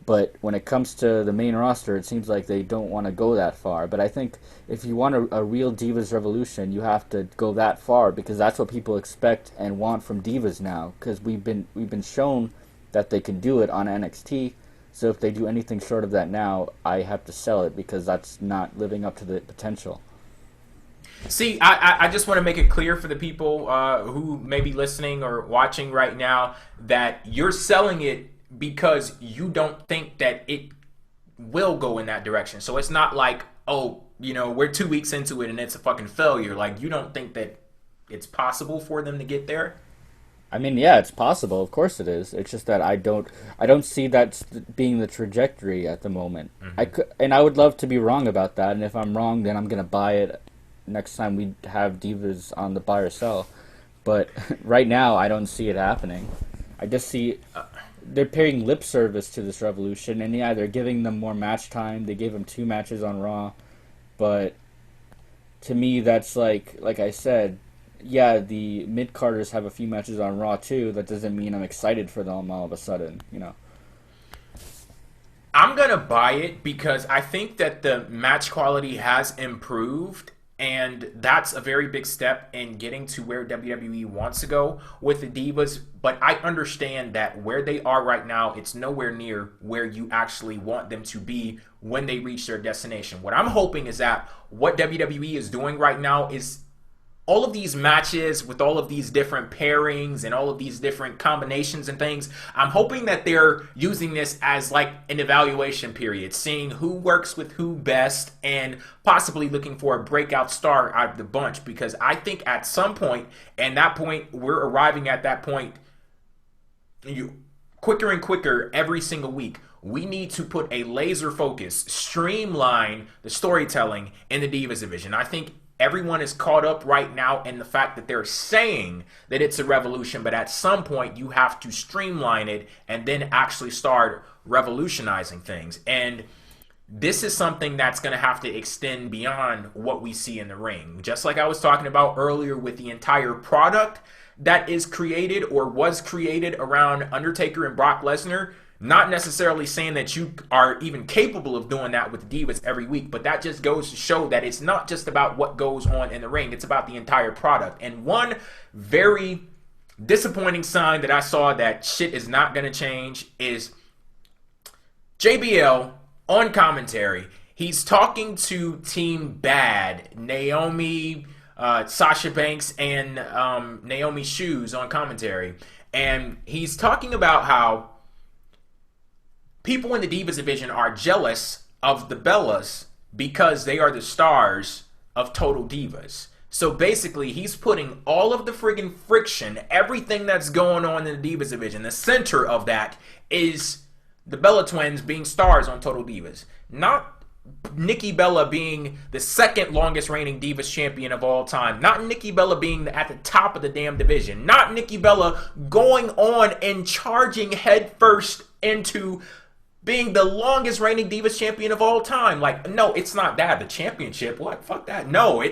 but when it comes to the main roster, it seems like they don't want to go that far. But I think if you want a real Divas Revolution, you have to go that far, because that's what people expect and want from Divas now. Because we've been shown that they can do it on NXT. So if they do anything short of that now, I have to sell it, because that's not living up to the potential. See, I just want to make it clear for the people who may be listening or watching right now that you're selling it because you don't think that it will go in that direction. So it's not like, oh, we're 2 weeks into it and it's a fucking failure. Like, you don't think that it's possible for them to get there? I mean, yeah, it's possible. Of course it is. It's just that I don't see that being the trajectory at the moment. Mm-hmm. I would love to be wrong about that. And if I'm wrong, then I'm gonna buy it next time we have Divas on the buy or sell. But right now, I don't see it happening. I just see they're paying lip service to this Revolution, and yeah, they're giving them more match time. They gave them 2 matches on Raw, but to me, that's like I said, yeah, the mid-carders have a few matches on Raw too. That doesn't mean I'm excited for them all of a sudden, I'm gonna buy it because I think that the match quality has improved, and that's a very big step in getting to where WWE wants to go with the Divas. But I understand that where they are right now, it's nowhere near where you actually want them to be when they reach their destination. What I'm hoping is that what WWE is doing right now is all of these matches with all of these different pairings and all of these different combinations and things, I'm hoping that they're using this as like an evaluation period, seeing who works with who best and possibly looking for a breakout star out of the bunch. Because I think at some point, and that point, we're arriving at that point quicker and quicker every single week. We need to put a laser focus, streamline the storytelling in the Divas division. I think everyone is caught up right now in the fact that they're saying that it's a revolution, but at some point you have to streamline it and then actually start revolutionizing things. And this is something that's going to have to extend beyond what we see in the ring. Just like I was talking about earlier with the entire product that is created or was created around Undertaker and Brock Lesnar. Not necessarily saying that you are even capable of doing that with Divas every week, but that just goes to show that it's not just about what goes on in the ring. It's about the entire product. And one very disappointing sign that I saw that shit is not going to change is JBL on commentary. He's talking to Team Bad, Naomi, Sasha Banks, and Naomi Shoes on commentary. And he's talking about how people in the Divas division are jealous of the Bellas because they are the stars of Total Divas. So basically, he's putting all of the friggin' friction, everything that's going on in the Divas division, the center of that is the Bella Twins being stars on Total Divas. Not Nikki Bella being the second longest reigning Divas champion of all time. Not Nikki Bella being at the top of the damn division. Not Nikki Bella going on and charging headfirst into being the longest reigning Divas champion of all time. Like, no, it's not that. The championship, what? Fuck that. No,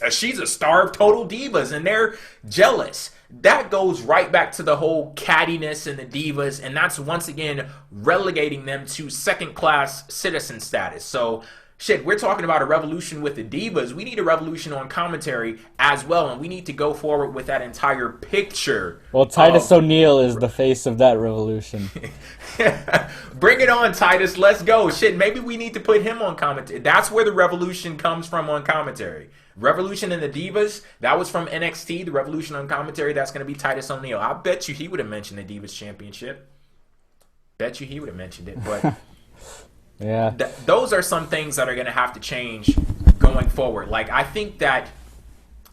she's a star of Total Divas, and they're jealous. That goes right back to the whole cattiness in the Divas, and that's once again relegating them to second-class citizen status. So shit, we're talking about a revolution with the Divas. We need a revolution on commentary as well, and we need to go forward with that entire picture. Well, Titus O'Neil is the face of that revolution. Bring it on, Titus. Let's go. Shit, maybe we need to put him on commentary. That's where the revolution comes from on commentary. Revolution in the Divas, that was from NXT. The revolution on commentary, that's going to be Titus O'Neil. I bet you he would have mentioned the Divas Championship. Bet you he would have mentioned it, but... Yeah. Those are some things that are going to have to change going forward. Like, I think that,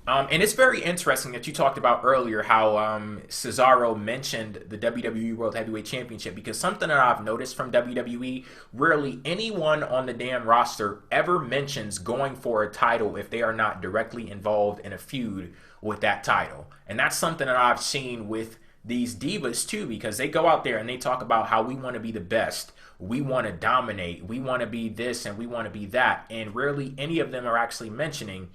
and it's very interesting that you talked about earlier how Cesaro mentioned the WWE World Heavyweight Championship, because something that I've noticed from WWE, rarely anyone on the damn roster ever mentions going for a title if they are not directly involved in a feud with that title. And that's something that I've seen with these divas too, because they go out there and they talk about how we want to be the best. We want to dominate. We want to be this and we want to be that. And rarely any of them are actually mentioning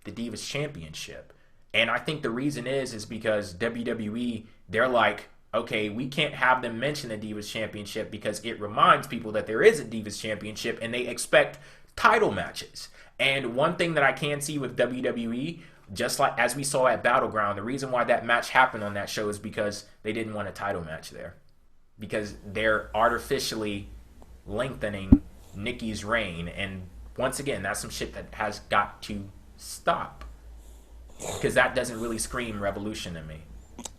the Divas Championship. And I think the reason is because WWE, they're like, okay, we can't have them mention the Divas Championship because it reminds people that there is a Divas Championship and they expect title matches. And one thing that I can see with WWE, just like as we saw at Battleground, the reason why that match happened on that show is because they didn't want a title match there. Because they're artificially lengthening Nikki's reign. And once again, that's some shit that has got to stop. Because that doesn't really scream revolution to me.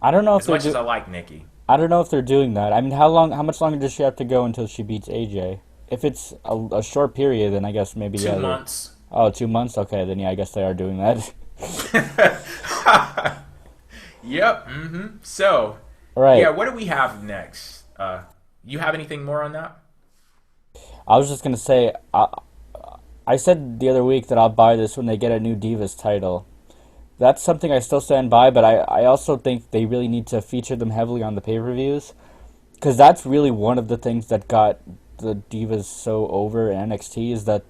I don't know if as much as I like Nikki. I don't know if they're doing that. I mean, how much longer does she have to go until she beats AJ? If it's a short period, then I guess maybe 2 months. Oh, 2 months? Okay, then yeah, I guess they are doing that. Yep. So, right. Yeah, what do we have next? You have anything more on that? I was just going to say, I said the other week that I'll buy this when they get a new Divas title. That's something I still stand by, but I also think they really need to feature them heavily on the pay-per-views, because that's really one of the things that got the Divas so over in NXT, is that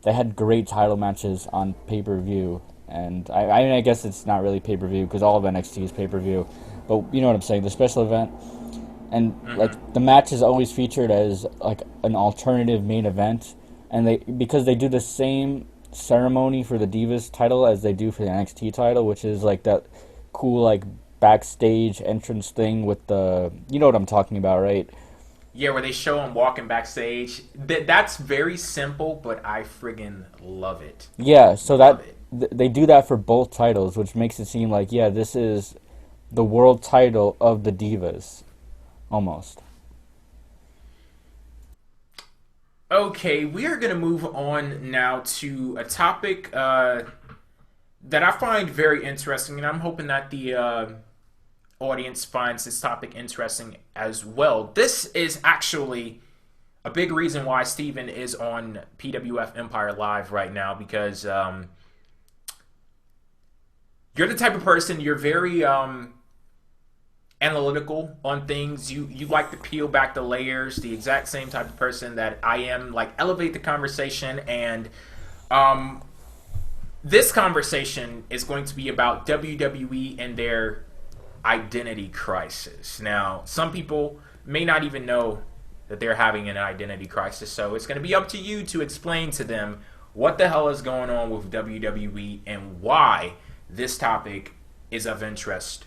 they had great title matches on pay-per-view. And I mean, I guess it's not really pay-per-view because all of NXT is pay-per-view, but you know what I'm saying, the special event. And like the match is always featured as like an alternative main event, and because they do the same ceremony for the Divas title as they do for the NXT title, which is like that cool like backstage entrance thing with the, you know what I'm talking about, right? Yeah, where they show them walking backstage. That's very simple, but I friggin' love it. Yeah, so they do that for both titles, which makes it seem like, yeah, this is the world title of the Divas. Almost. Okay, we are going to move on now to a topic that I find very interesting, and I'm hoping that the audience finds this topic interesting as well. This is actually a big reason why Steven is on PWF Empire Live right now, because you're the type of person, you're very analytical on things. You like to peel back the layers, the exact same type of person that I am, like elevate the conversation. And this conversation is going to be about WWE and their identity crisis. Now, some people may not even know that they're having an identity crisis, so it's going to be up to you to explain to them what the hell is going on with WWE and why this topic is of interest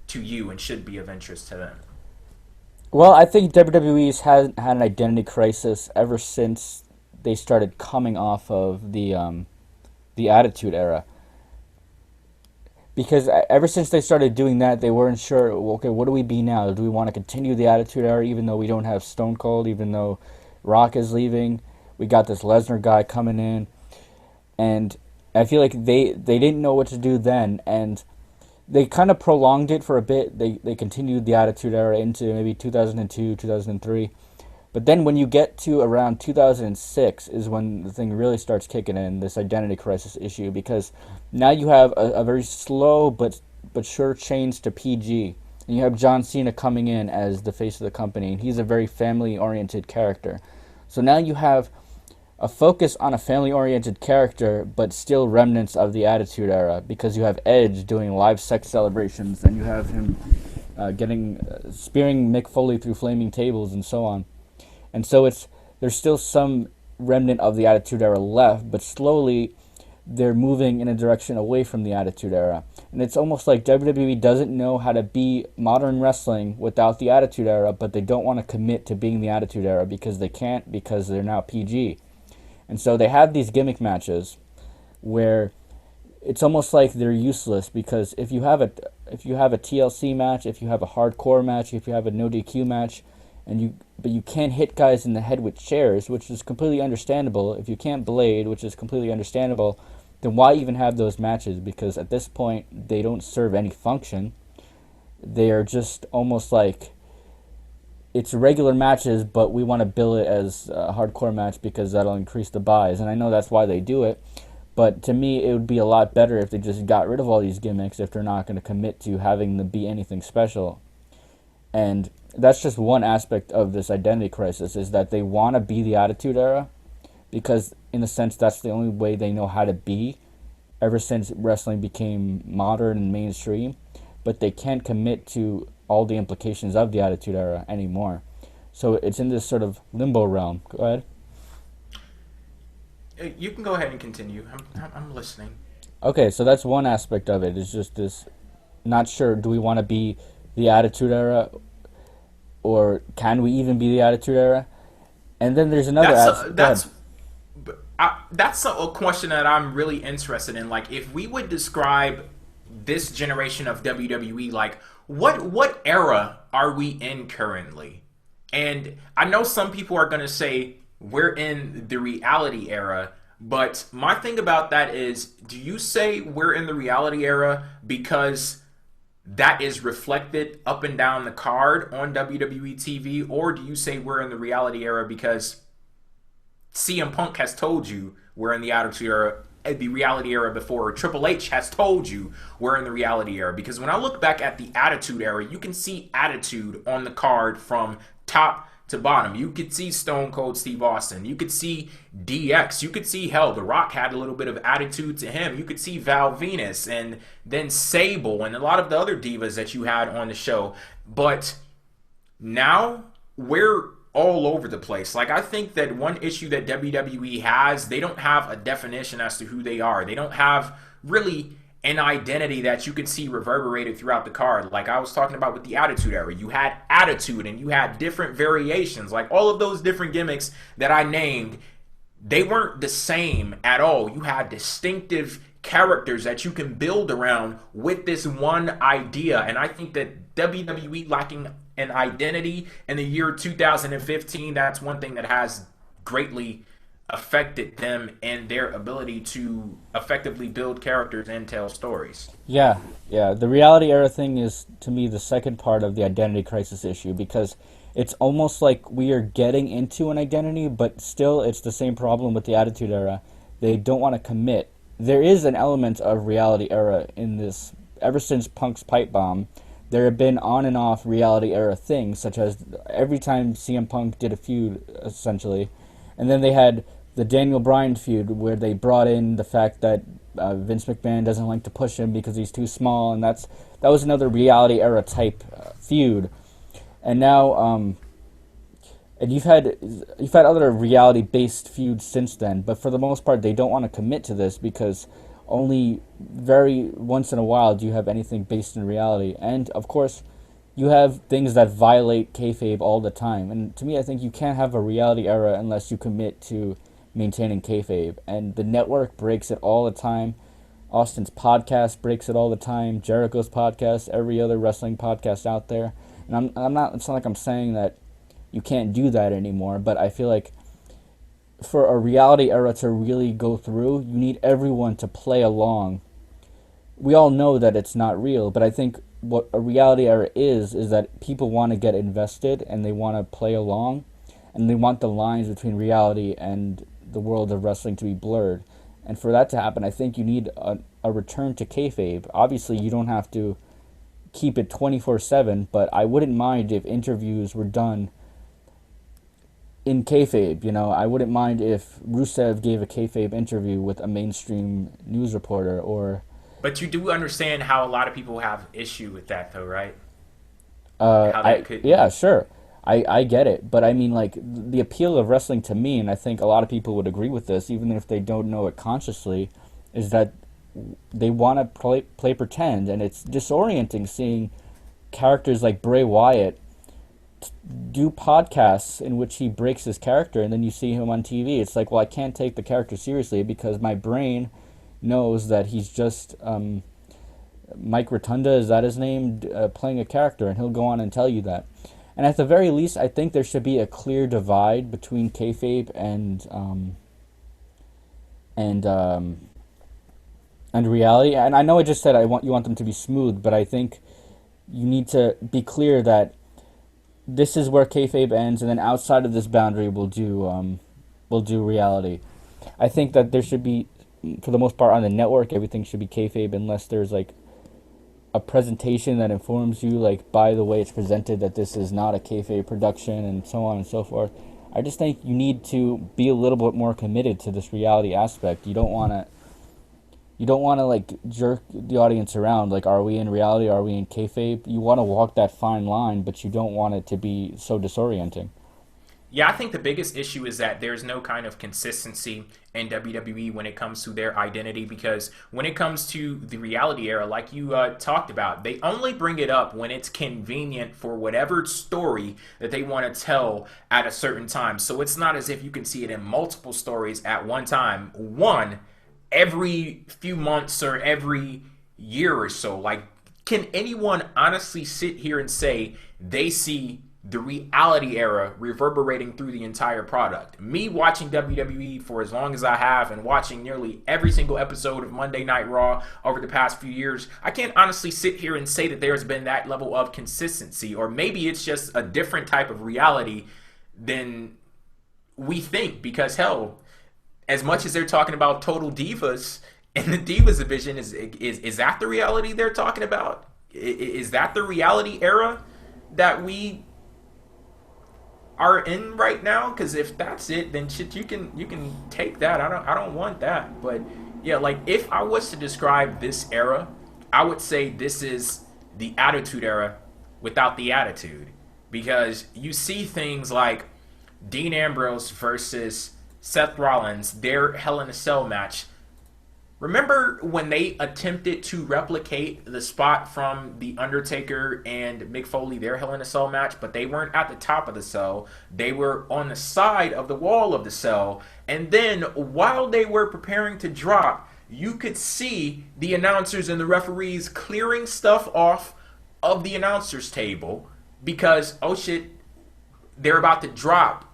to you and should be of interest to them. Well, I think WWE's had an identity crisis ever since they started coming off of the Attitude Era. Because ever since they started doing that, they weren't sure, okay, what do we be now? Do we want to continue the Attitude Era even though we don't have Stone Cold, even though Rock is leaving? We got this Lesnar guy coming in. And I feel like they didn't know what to do then, and they kind of prolonged it for a bit. They continued the Attitude Era into maybe 2002, 2003. But then when you get to around 2006 is when the thing really starts kicking in, this identity crisis issue, because now you have a very slow but sure change to PG. And you have John Cena coming in as the face of the company, and he's a very family-oriented character. So now you have a focus on a family-oriented character, but still remnants of the Attitude Era, because you have Edge doing live sex celebrations, and you have him spearing Mick Foley through flaming tables and so on. And so there's still some remnant of the Attitude Era left, but slowly they're moving in a direction away from the Attitude Era. And it's almost like WWE doesn't know how to be modern wrestling without the Attitude Era, but they don't want to commit to being the Attitude Era because they can't, because they're now PG. And so they have these gimmick matches where it's almost like they're useless, because if you have a TLC match, if you have a hardcore match, if you have a no DQ match, but you can't hit guys in the head with chairs, which is completely understandable. If you can't blade, which is completely understandable, then why even have those matches? Because at this point, they don't serve any function. They are just almost like, it's regular matches, but we want to bill it as a hardcore match because that'll increase the buys. And I know that's why they do it. But to me, it would be a lot better if they just got rid of all these gimmicks if they're not going to commit to having them be anything special. And that's just one aspect of this identity crisis, is that they want to be the Attitude Era because, in a sense, that's the only way they know how to be ever since wrestling became modern and mainstream. But they can't commit to all the implications of the Attitude Era anymore. So it's in this sort of limbo realm. Go ahead. You can go ahead and continue. I'm listening. Okay, so that's one aspect of it. Is just this, not sure, do we want to be the Attitude Era, or can we even be the Attitude Era? And then there's another aspect. That's a question that I'm really interested in. Like, if we would describe this generation of WWE, like, what era are we in currently? And I know some people are going to say we're in the reality era, but my thing about that is, do you say we're in the reality era because that is reflected up and down the card on WWE TV, or do you say we're in the reality era because CM Punk has told you we're in the Attitude Era, the reality era before Triple H has told you we're in the reality era? Because when I look back at the Attitude Era, you can see attitude on the card from top to bottom. You could see Stone Cold Steve Austin. You could see DX. You could see, hell, The Rock had a little bit of attitude to him. You could see Val Venus, and then Sable, and a lot of the other divas that you had on the show. But now we're all over the place. Like, I think that one issue that WWE has, they don't have a definition as to who they are. They don't have really an identity that you can see reverberated throughout the card. Like I was talking about with the Attitude Era, you had attitude and you had different variations. Like all of those different gimmicks that I named, they weren't the same at all. You had distinctive characters that you can build around with this one idea. And I think that WWE lacking an identity in the year 2015, that's one thing that has greatly affected them and their ability to effectively build characters and tell stories. Yeah. The reality era thing is, to me, the second part of the identity crisis issue, because it's almost like we are getting into an identity, but still it's the same problem with the Attitude Era. They don't want to commit. There is an element of reality era in this. Ever since Punk's pipe bomb, there have been on and off reality era things, such as every time CM Punk did a feud, essentially. And then they had the Daniel Bryan feud, where they brought in the fact that Vince McMahon doesn't like to push him because he's too small, and that was another reality era type feud. And now, and you've had other reality based feuds since then, but for the most part, they don't want to commit to this because only very once in a while do you have anything based in reality. And of course, you have things that violate kayfabe all the time. And to me, I think you can't have a reality era unless you commit to maintaining kayfabe. And the network breaks it all the time. Austin's podcast breaks it all the time. Jericho's podcast, every other wrestling podcast out there. And I'm not, it's not like I'm saying that you can't do that anymore, but I feel like for a reality era to really go through, you need everyone to play along. We all know that it's not real, but I think what a reality era is that people want to get invested and they want to play along, and they want the lines between reality and the world of wrestling to be blurred. And for that to happen, I think you need a return to kayfabe. Obviously, you don't have to keep it 24/7, but I wouldn't mind if interviews were done in kayfabe. You know, I wouldn't mind if Rusev gave a kayfabe interview with a mainstream news reporter, or... But you do understand how a lot of people have issue with that, though, right? Yeah, sure. I get it, but I mean, like, the appeal of wrestling to me, and I think a lot of people would agree with this, even if they don't know it consciously, is that they want to play pretend, and it's disorienting seeing characters like Bray Wyatt do podcasts in which he breaks his character, and then you see him on TV. It's like, well, I can't take the character seriously because my brain knows that he's just Mike Rotunda, is that his name, playing a character, and he'll go on and tell you that. And at the very least, I think there should be a clear divide between kayfabe and reality. And I know I just said you want them to be smooth, but I think you need to be clear that this is where kayfabe ends, and then outside of this boundary, we'll do reality. I think that there should be, for the most part, on the network, everything should be kayfabe unless there's like a presentation that informs you, like, by the way it's presented, that this is not a kayfabe production, and so on and so forth. I just think you need to be a little bit more committed to this reality aspect. You don't want to like jerk the audience around, like, are we in reality, are we in kayfabe? You want to walk that fine line, but you don't want it to be so disorienting. Yeah, I think the biggest issue is that there's no kind of consistency in WWE when it comes to their identity, because when it comes to the reality era, like you talked about, they only bring it up when it's convenient for whatever story that they want to tell at a certain time. So it's not as if you can see it in multiple stories at one time. One, every few months or every year or so. Like, can anyone honestly sit here and say they see the reality era reverberating through the entire product? Me watching WWE for as long as I have and watching nearly every single episode of Monday Night Raw over the past few years, I can't honestly sit here and say that there's been that level of consistency. Or maybe it's just a different type of reality than we think, because hell, as much as they're talking about Total Divas and the Divas division, is that the reality they're talking about? Is that the reality era that we are in right now? Because if that's it, then shit, you can take that. I don't want that. But yeah, like, if I was to describe this era, I would say this is the Attitude Era without the attitude, because you see things like Dean Ambrose versus Seth Rollins, their Hell in a Cell match. Remember when they attempted to replicate the spot from The Undertaker and Mick Foley, their Hell in a Cell match, but they weren't at the top of the cell. They were on the side of the wall of the cell. And then while they were preparing to drop, you could see the announcers and the referees clearing stuff off of the announcers table because, oh shit, they're about to drop.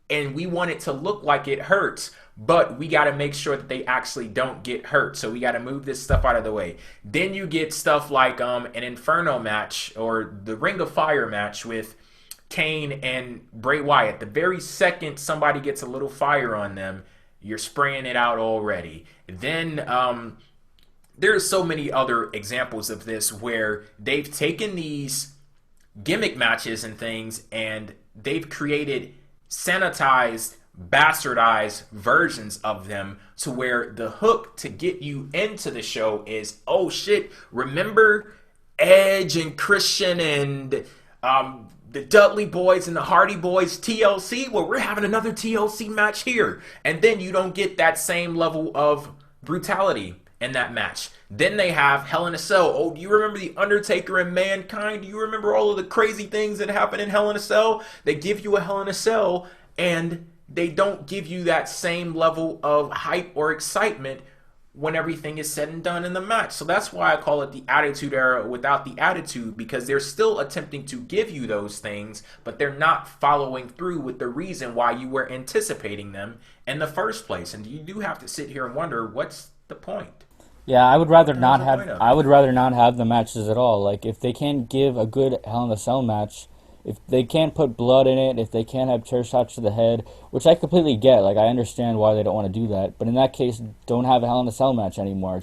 And we want it to look like it hurts, but we got to make sure that they actually don't get hurt. So we got to move this stuff out of the way. Then you get stuff like an Inferno match or the Ring of Fire match with Kane and Bray Wyatt. The very second somebody gets a little fire on them, you're spraying it out already. Then there's so many other examples of this where they've taken these gimmick matches and things and they've created sanitized, bastardized versions of them to where the hook to get you into the show is, oh shit, remember Edge and Christian and the Dudley Boys and the Hardy Boys TLC? Well, we're having another TLC match here. And then you don't get that same level of brutality in that match. Then they have Hell in a Cell. Oh, do you remember The Undertaker and Mankind? Do you remember all of the crazy things that happen in Hell in a Cell? They give you a Hell in a Cell, and they don't give you that same level of hype or excitement when everything is said and done in the match. So that's why I call it the Attitude Era without the attitude, because they're still attempting to give you those things, but they're not following through with the reason why you were anticipating them in the first place. And you do have to sit here and wonder, what's the point? Yeah, I would rather not have the matches at all. Like, if they can't give a good Hell in a Cell match, if they can't put blood in it, if they can't have chair shots to the head, which I completely get. Like, I understand why they don't want to do that. But in that case, don't have a Hell in a Cell match anymore.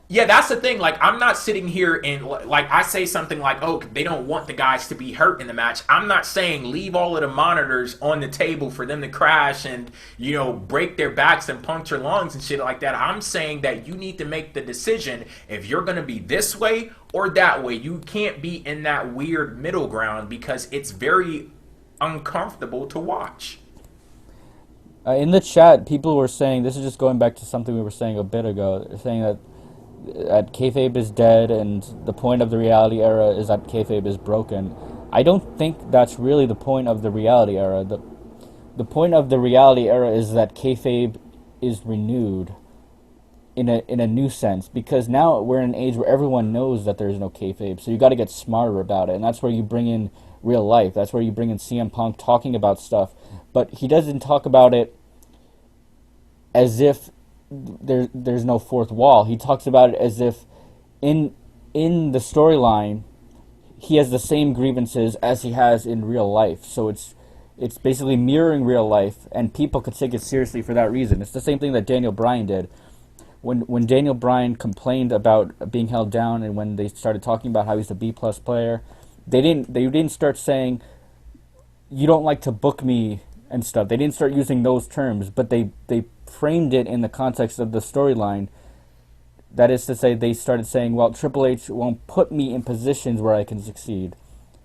Yeah, that's the thing. Like, I'm not sitting here and, like, I say something like, oh, they don't want the guys to be hurt in the match. I'm not saying leave all of the monitors on the table for them to crash and, you know, break their backs and puncture lungs and shit like that. I'm saying that you need to make the decision if you're going to be this way or that way. You can't be in that weird middle ground, because it's very uncomfortable to watch. In the chat, people were saying, this is just going back to something we were saying a bit ago, they're saying that kayfabe is dead and the point of the reality era is that kayfabe is broken. I don't think that's really the point of the reality era. The point of the reality era is that kayfabe is renewed in a new sense, because now we're in an age where everyone knows that there's no kayfabe, so you got to get smarter about it, and that's where you bring in real life. That's where you bring in CM Punk talking about stuff, but he doesn't talk about it as if there's no fourth wall. He talks about it as if in the storyline he has the same grievances as he has in real life. So it's basically mirroring real life, and people could take it seriously for that reason. It's the same thing that Daniel Bryan did. When Daniel Bryan complained about being held down, and when they started talking about how he's a B+ player, they didn't start saying, "You don't like to book me" and stuff. They didn't start using those terms, but they framed it in the context of the storyline. That is to say, they started saying, well, Triple H won't put me in positions where I can succeed.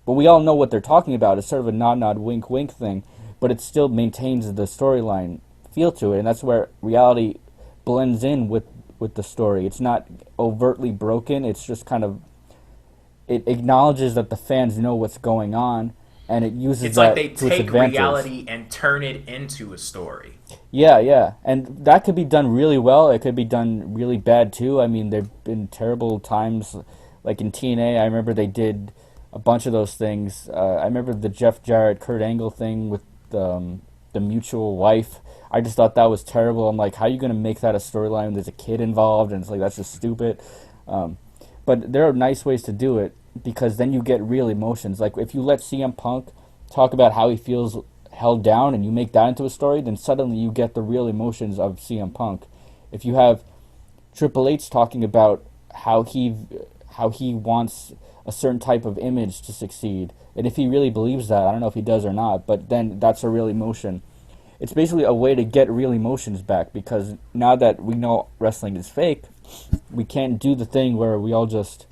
But we all know what they're talking about. It's sort of a nod, wink, wink thing, but it still maintains the storyline feel to it, and that's where reality blends in with the story. It's not overtly broken. It's just kind of, it acknowledges that the fans know what's going on, and it uses it's that like to they its take advantage. reality and turn it into a story. Yeah, and that could be done really well. It could be done really bad too. I mean, there've been terrible times, like in TNA. I remember they did a bunch of those things. I remember the Jeff Jarrett, Kurt Angle thing with the mutual wife. I just thought that was terrible. I'm like, how are you going to make that a storyline when there's a kid involved? And it's like, that's just stupid. But there are nice ways to do it, because then you get real emotions. Like, if you let CM Punk talk about how he feels held down and you make that into a story, then suddenly you get the real emotions of CM Punk. If you have Triple H talking about how he wants a certain type of image to succeed, and if he really believes that, I don't know if he does or not, but then that's a real emotion. It's basically a way to get real emotions back, because now that we know wrestling is fake, we can't do the thing where we all just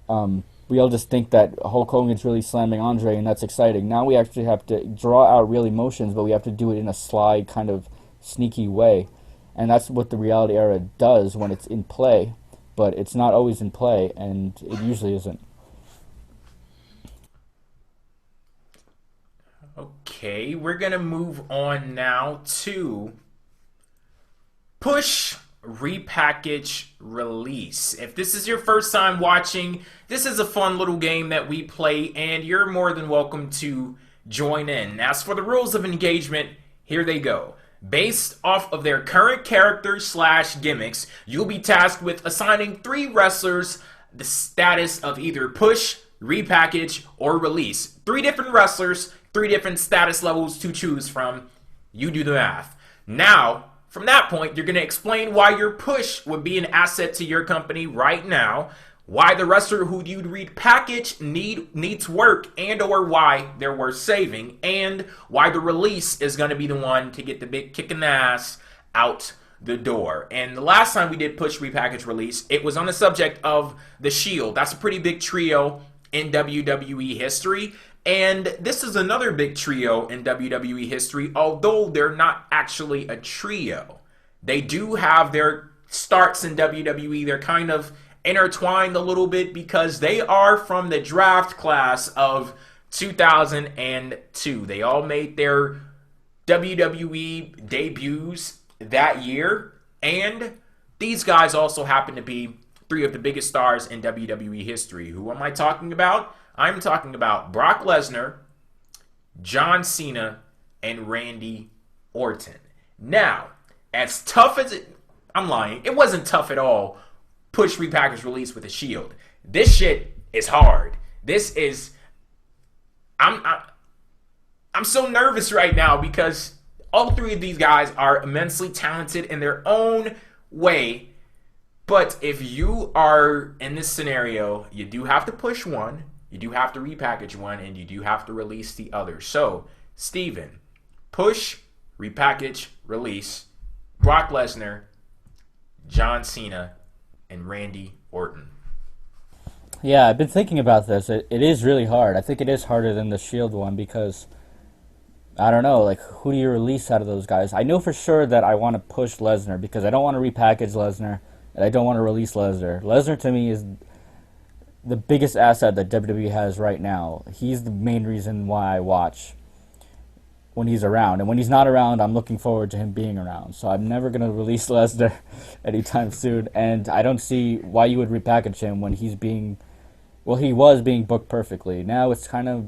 think that Hulk Hogan's really slamming Andre and that's exciting. Now we actually have to draw out real emotions, but we have to do it in a sly, kind of sneaky way. And that's what the reality era does when it's in play, but it's not always in play, and it usually isn't. Okay, we're going to move on now to Push, Repackage, Release. If this is your first time watching, this is a fun little game that we play, and you're more than welcome to join in. As for the rules of engagement, here they go. Based off of their current characters / gimmicks, you'll be tasked with assigning 3 wrestlers the status of either Push, Repackage, or Release. 3 different wrestlers, 3 different status levels to choose from. You do the math. Now, from that point, you're going to explain why your Push would be an asset to your company right now, why the wrestler who you'd repackage needs work and or why they're worth saving, and why the Release is going to be the one to get the big kick in the ass out the door. And the last time we did Push, Repackage, Release, it was on the subject of the Shield. That's a pretty big trio in WWE history. And this is another big trio in WWE history, although they're not actually a trio. They do have their starts in WWE. They're kind of intertwined a little bit because they are from the draft class of 2002. They all made their WWE debuts that year. And these guys also happen to be 3 of the biggest stars in WWE history. Who am I talking about? I'm talking about Brock Lesnar, John Cena, and Randy Orton. Now, as tough as it... I'm lying. It wasn't tough at all. Push, Repackage, Release with a Shield. This shit is hard. This is... I'm so nervous right now because all 3 of these guys are immensely talented in their own way. But if you are in this scenario, you do have to push one. You do have to repackage one, and you do have to release the other. So, Steven, Push, Repackage, Release, Brock Lesnar, John Cena, and Randy Orton. Yeah, I've been thinking about this. It is really hard. I think it is harder than the Shield one because I don't know, like, who do you release out of those guys? I know for sure that I want to push Lesnar because I don't want to repackage Lesnar and I don't want to release Lesnar. Lesnar to me is the biggest asset that WWE has right now. He's the main reason why I watch when he's around. And when he's not around, I'm looking forward to him being around. So I'm never going to release Lesnar anytime soon. And I don't see why you would repackage him when he's being... Well, he was being booked perfectly. Now it's kind of...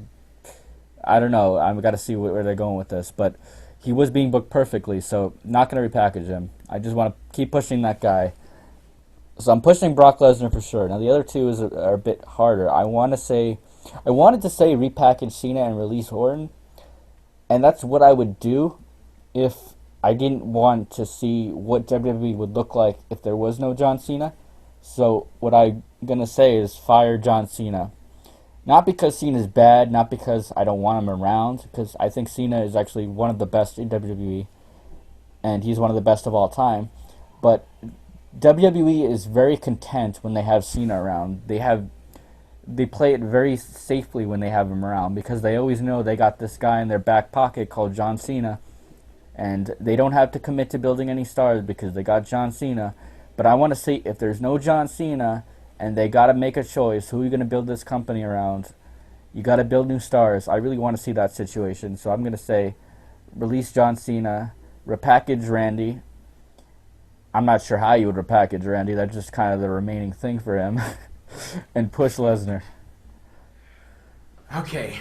I don't know. I've got to see where they're going with this. But he was being booked perfectly, so not going to repackage him. I just want to keep pushing that guy. So I'm pushing Brock Lesnar for sure. Now the other two are a bit harder. I wanted to say repackage Cena and release Orton. And that's what I would do if I didn't want to see what WWE would look like if there was no John Cena. So what I'm going to say is fire John Cena. Not because Cena's bad, not because I don't want him around, because I think Cena is actually one of the best in WWE, and he's one of the best of all time. But WWE is very content when they have Cena around. They play it very safely when they have him around because they always know they got this guy in their back pocket called John Cena, and they don't have to commit to building any stars because they got John Cena. But I want to see if there's no John Cena and they got to make a choice, who are you going to build this company around? You got to build new stars. I really want to see that situation. So I'm going to say release John Cena, repackage Randy. I'm not sure how you would repackage Randy. That's just kind of the remaining thing for him. And push Lesnar. Okay,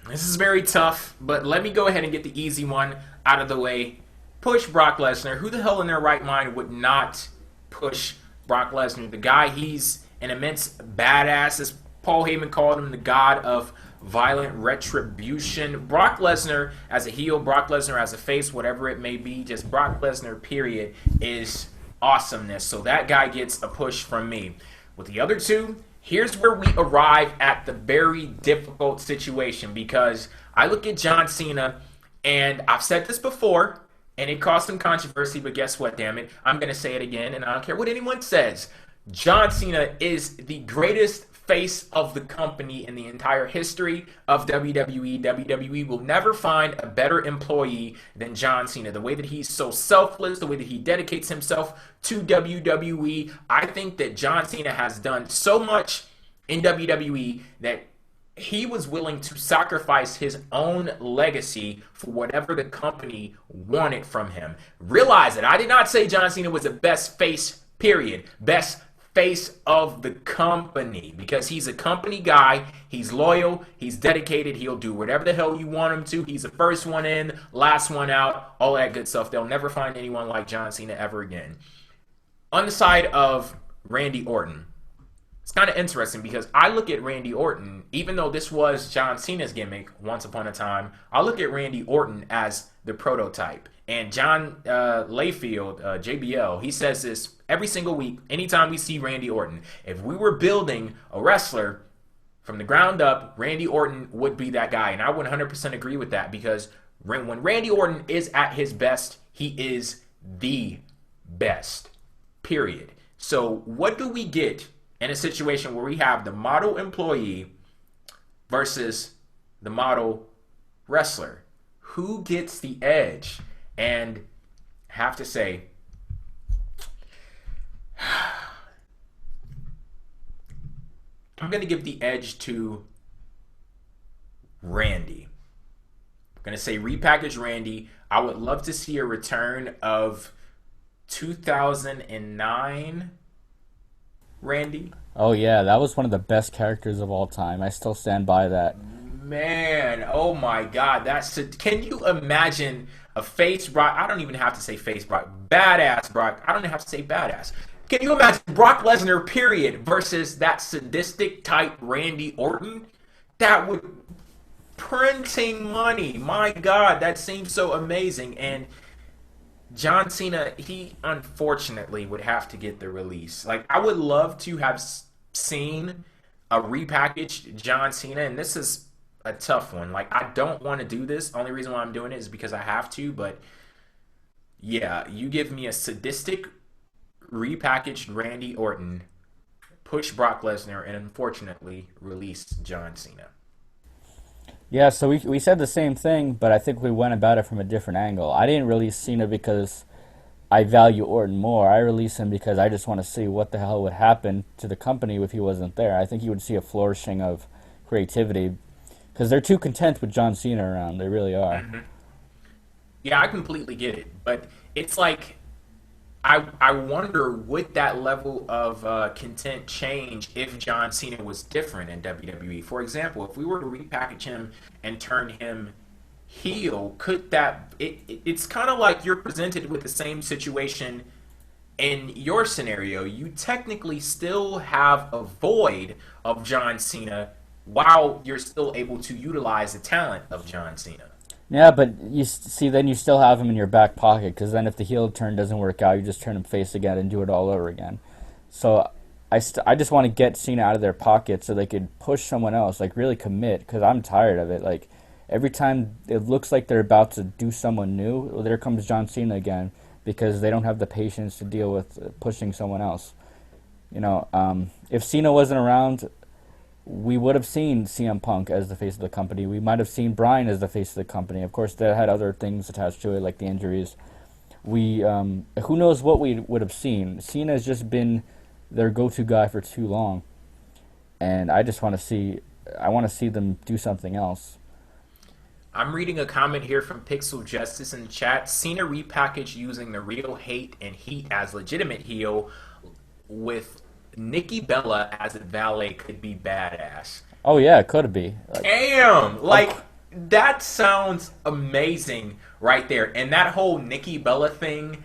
this is very tough, but let me go ahead and get the easy one out of the way. Push Brock Lesnar. Who the hell in their right mind would not push Brock Lesnar? The guy, he's an immense badass, as Paul Heyman called him, the god of violent retribution. Brock Lesnar as a heel, Brock Lesnar as a face, whatever it may be, just Brock Lesnar, period, is awesomeness. So that guy gets a push from me. With the other two, here's where we arrive at the very difficult situation, because I look at John Cena, and I've said this before, and it caused some controversy, but guess what, damn it? I'm going to say it again, and I don't care what anyone says. John Cena is the greatest face of the company in the entire history of WWE. WWE will never find a better employee than John Cena. The way that he's so selfless, the way that he dedicates himself to WWE, I think that John Cena has done so much in WWE that he was willing to sacrifice his own legacy for whatever the company wanted from him. Realize that I did not say John Cena was the best face, period. Best face of the company, because he's a company guy. He's loyal, he's dedicated, he'll do whatever the hell you want him to. He's the first one in, last one out, all that good stuff. They'll never find anyone like John Cena ever again. On the side of Randy Orton, it's kind of interesting because I look at Randy Orton, even though this was John Cena's gimmick once upon a time, I look at Randy Orton as the prototype. And John Layfield, JBL, he says this every single week, anytime we see Randy Orton. If we were building a wrestler from the ground up, Randy Orton would be that guy. And I would 100% agree with that, because when Randy Orton is at his best, he is the best, period. So what do we get in a situation where we have the model employee versus the model wrestler? Who gets the edge? And have to say, I'm going to give the edge to Randy. I'm going to say repackage Randy. I would love to see a return of 2009 Randy. Oh yeah, that was one of the best characters of all time. I still stand by that. Man, oh my God, can you imagine a face Brock? I don't even have to say face Brock. Badass Brock. I don't even have to say badass. Can you imagine Brock Lesnar, period, versus that sadistic type Randy Orton? That would printing money. My God, that seems so amazing. And John Cena, he unfortunately would have to get the release. Like, I would love to have seen a repackaged John Cena, and this is a tough one. Like, I don't want to do this. Only reason why I'm doing it is because I have to, but yeah, you give me a sadistic repackaged Randy Orton, push Brock Lesnar, and unfortunately release John Cena. Yeah, so we said the same thing, but I think we went about it from a different angle. I didn't release Cena because I value Orton more. I release him because I just want to see what the hell would happen to the company if he wasn't there. I think you would see a flourishing of creativity because they're too content with John Cena around. They really are. Yeah, I completely get it, but it's like I wonder would that level of content change if John Cena was different in WWE? For example, if we were to repackage him and turn him heel, could it's kind of like you're presented with the same situation in your scenario. You technically still have a void of John Cena while you're still able to utilize the talent of John Cena. Yeah, but see, then you still have him in your back pocket because then if the heel turn doesn't work out, you just turn him face again and do it all over again. So I just want to get Cena out of their pocket so they could push someone else, like really commit, because I'm tired of it. Like every time it looks like they're about to do someone new, well, there comes John Cena again because they don't have the patience to deal with pushing someone else. If Cena wasn't around, we would have seen CM Punk as the face of the company. We might have seen Bryan as the face of the company. Of course, that had other things attached to it, like the injuries. Who knows what we would have seen. Cena has just been their go-to guy for too long, and I want to see them do something else. I'm reading a comment here from Pixel Justice in the chat. Cena repackaged using the real hate and heat as legitimate heel with Nikki Bella as a valet could be badass. Oh yeah, it could be. Damn! That sounds amazing right there. And that whole Nikki Bella thing,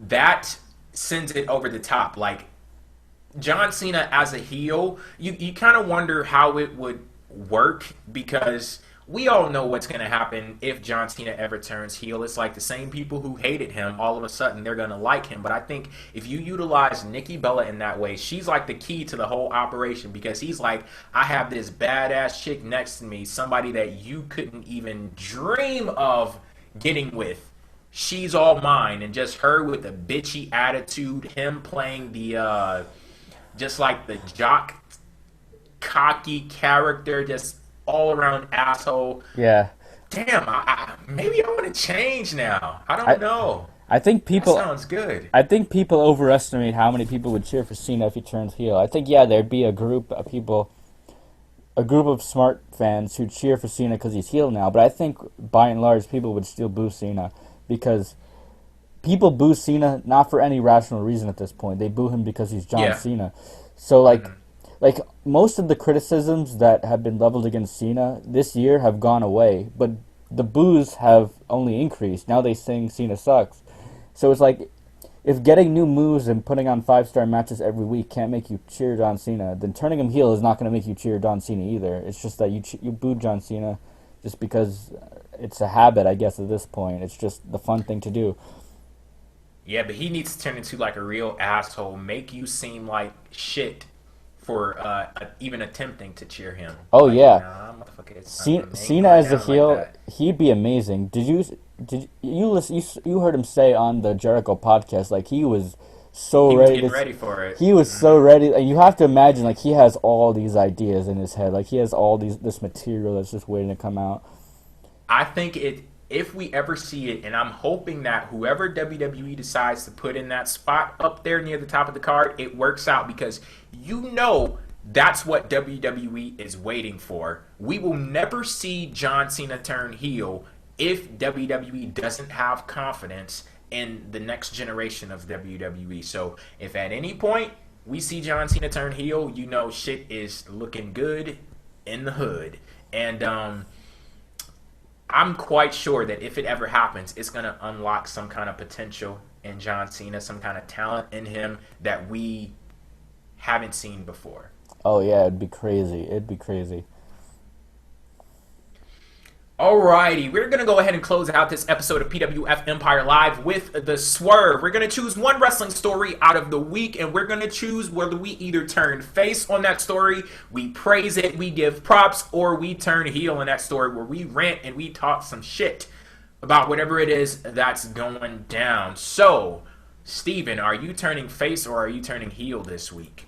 that sends it over the top. Like, John Cena as a heel, you kind of wonder how it would work because we all know what's going to happen if John Cena ever turns heel. It's like the same people who hated him, all of a sudden they're going to like him. But I think if you utilize Nikki Bella in that way, she's like the key to the whole operation because he's like, I have this badass chick next to me, somebody that you couldn't even dream of getting with. She's all mine. And just her with the bitchy attitude, him playing the, just like the jock, cocky character, just all around asshole. Yeah. Damn, maybe I want to change now. I don't know. I think people. That sounds good. I think people overestimate how many people would cheer for Cena if he turns heel. I think there'd be a group of people, a group of smart fans who cheer for Cena because he's heel now. But I think by and large people would still boo Cena because people boo Cena not for any rational reason at this point. They boo him because he's John Cena. So like most of the criticisms that have been leveled against Cena this year have gone away, but the boos have only increased. Now they sing Cena sucks. So it's like, if getting new moves and putting on 5-star matches every week can't make you cheer John Cena, then turning him heel is not going to make you cheer John Cena either. It's just that you boo John Cena just because it's a habit, I guess, at this point. It's just the fun thing to do. Yeah, but he needs to turn into like a real asshole, make you seem like shit for even attempting to cheer him. Oh like, yeah, Cena as a heel, like he'd be amazing. Did you heard him say on the Jericho podcast, like he was so ready for it. He was so ready. Like, you have to imagine, like he has all these ideas in his head, like he has all this material that's just waiting to come out. I think if we ever see it, and I'm hoping that whoever WWE decides to put in that spot up there near the top of the card, it works out because that's what WWE is waiting for. We will never see John Cena turn heel if WWE doesn't have confidence in the next generation of WWE. So if at any point we see John Cena turn heel, shit is looking good in the hood. And I'm quite sure that if it ever happens, it's going to unlock some kind of potential in John Cena, some kind of talent in him that we haven't seen before. Oh, yeah, it'd be crazy. Alrighty, we're going to go ahead and close out this episode of PWF Empire Live with the Swerve. We're going to choose one wrestling story out of the week, and we're going to choose whether we either turn face on that story, we praise it, we give props, or we turn heel in that story where we rant and we talk some shit about whatever it is that's going down. So, Steven, are you turning face or are you turning heel this week?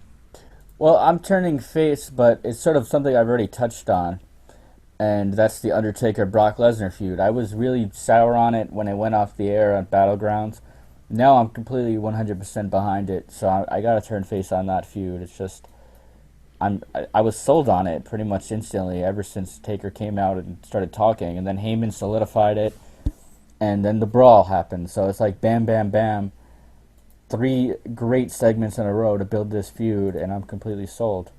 Well, I'm turning face, but it's sort of something I've already touched on. and that's the Undertaker Brock Lesnar feud. I was really sour on it when it went off the air on Battlegrounds. Now I'm completely 100% behind it, so I gotta turn face on that feud. It's just I was sold on it pretty much instantly ever since Taker came out and started talking, and then Heyman solidified it, and then the brawl happened. So it's like bam, bam, bam, 3 great segments in a row to build this feud, and I'm completely sold.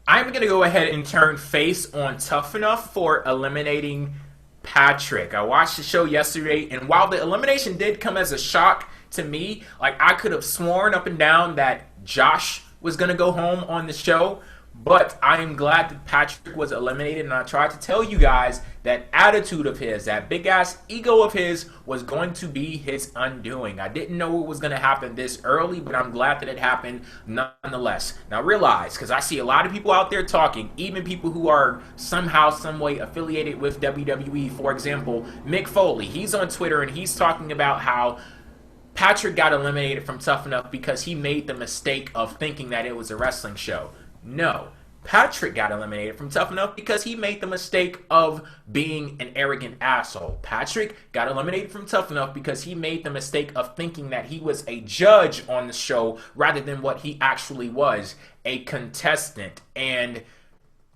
I'm going to go ahead and turn face on Tough Enough for eliminating Patrick. I watched the show yesterday, and while the elimination did come as a shock to me, like I could have sworn up and down that Josh was going to go home on the show, but I am glad that Patrick was eliminated, and I tried to tell you guys that attitude of his, that big-ass ego of his, was going to be his undoing. I didn't know it was going to happen this early, but I'm glad that it happened nonetheless. Now realize, because I see a lot of people out there talking, even people who are somehow, some way affiliated with WWE. For example, Mick Foley, he's on Twitter, and he's talking about how Patrick got eliminated from Tough Enough because he made the mistake of thinking that it was a wrestling show. No, Patrick got eliminated from Tough Enough because he made the mistake of being an arrogant asshole. Patrick got eliminated from Tough Enough because he made the mistake of thinking that he was a judge on the show rather than what he actually was, a contestant. And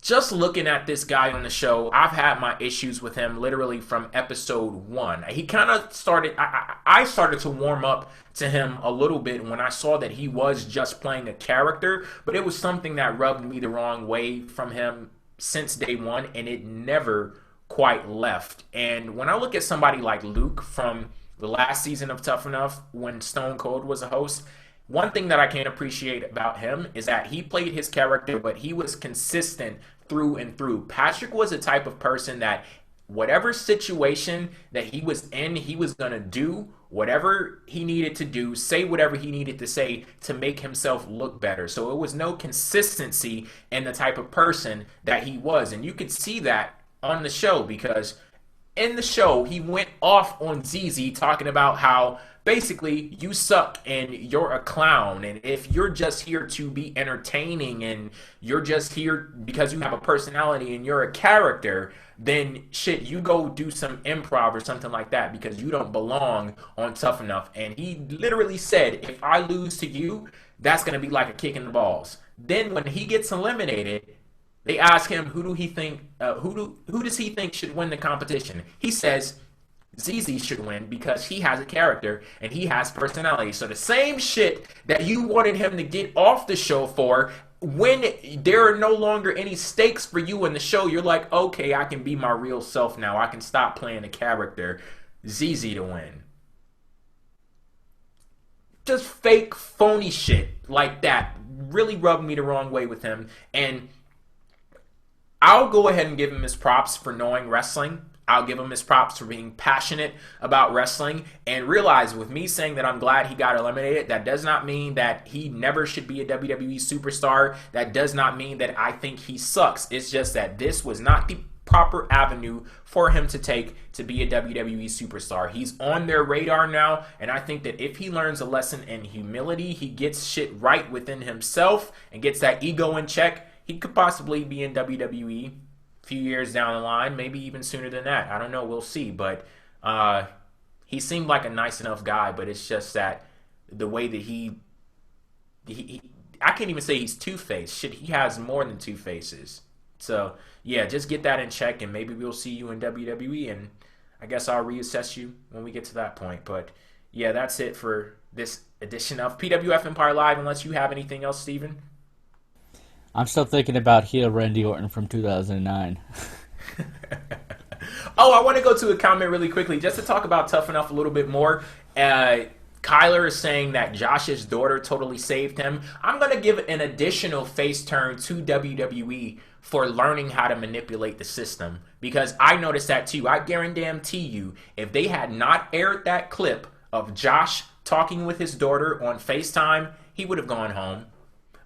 just looking at this guy on the show, I've had my issues with him literally from episode 1. He kind of started, I started to warm up to him a little bit when I saw that he was just playing a character, but it was something that rubbed me the wrong way from him since day 1, and it never quite left. And when I look at somebody like Luke from the last season of Tough Enough, when Stone Cold was a host, one thing that I can appreciate about him is that he played his character, but he was consistent through and through. Patrick was the type of person that whatever situation that he was in, he was going to do whatever he needed to do, say whatever he needed to say to make himself look better. So it was no consistency in the type of person that he was. And you could see that on the show, because in the show, he went off on ZZ talking about how basically you suck and you're a clown, and if you're just here to be entertaining and you're just here because you have a personality and you're a character, then shit, you go do some improv or something like that because you don't belong on Tough Enough. And he literally said, if I lose to you, that's going to be like a kick in the balls. Then when he gets eliminated, they ask him who does he think should win the competition. He says ZZ should win because he has a character and he has personality. So the same shit that you wanted him to get off the show for, when there are no longer any stakes for you in the show, you're like, okay, I can be my real self now. I can stop playing a character. ZZ to win. Just fake, phony shit like that really rubbed me the wrong way with him. And I'll go ahead and give him his props for knowing wrestling. I'll give him his props for being passionate about wrestling, and realize with me saying that I'm glad he got eliminated, that does not mean that he never should be a WWE superstar. That does not mean that I think he sucks. It's just that this was not the proper avenue for him to take to be a WWE superstar. He's on their radar now, and I think that if he learns a lesson in humility, he gets shit right within himself and gets that ego in check, he could possibly be in WWE a few years down the line, maybe even sooner than that. I don't know. We'll see. But he seemed like a nice enough guy, but it's just that the way that he I can't even say he's two-faced. Shit, he has more than two faces. So, yeah, just get that in check, and maybe we'll see you in WWE, and I guess I'll reassess you when we get to that point. But, yeah, that's it for this edition of PWF Empire Live, unless you have anything else, Steven. I'm still thinking about heel Randy Orton from 2009. Oh, I want to go to a comment really quickly just to talk about Tough Enough a little bit more. Kyler is saying that Josh's daughter totally saved him. I'm going to give an additional face turn to WWE for learning how to manipulate the system, because I noticed that too. I guarantee you, if they had not aired that clip of Josh talking with his daughter on FaceTime, he would have gone home.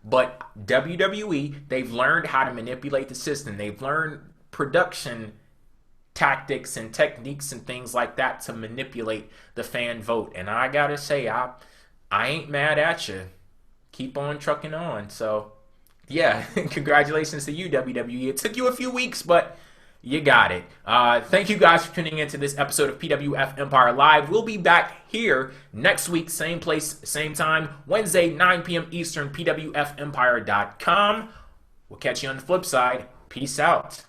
But WWE, they've learned how to manipulate the system. They've learned production tactics and techniques and things like that to manipulate the fan vote. And I gotta say, I ain't mad at you. Keep on trucking on. So Yeah, congratulations to you, WWE. It took you a few weeks, but you got it. Thank you guys for tuning in to this episode of PWF Empire Live. We'll be back here next week, same place, same time, Wednesday, 9 p.m. Eastern, pwfempire.com. We'll catch you on the flip side. Peace out.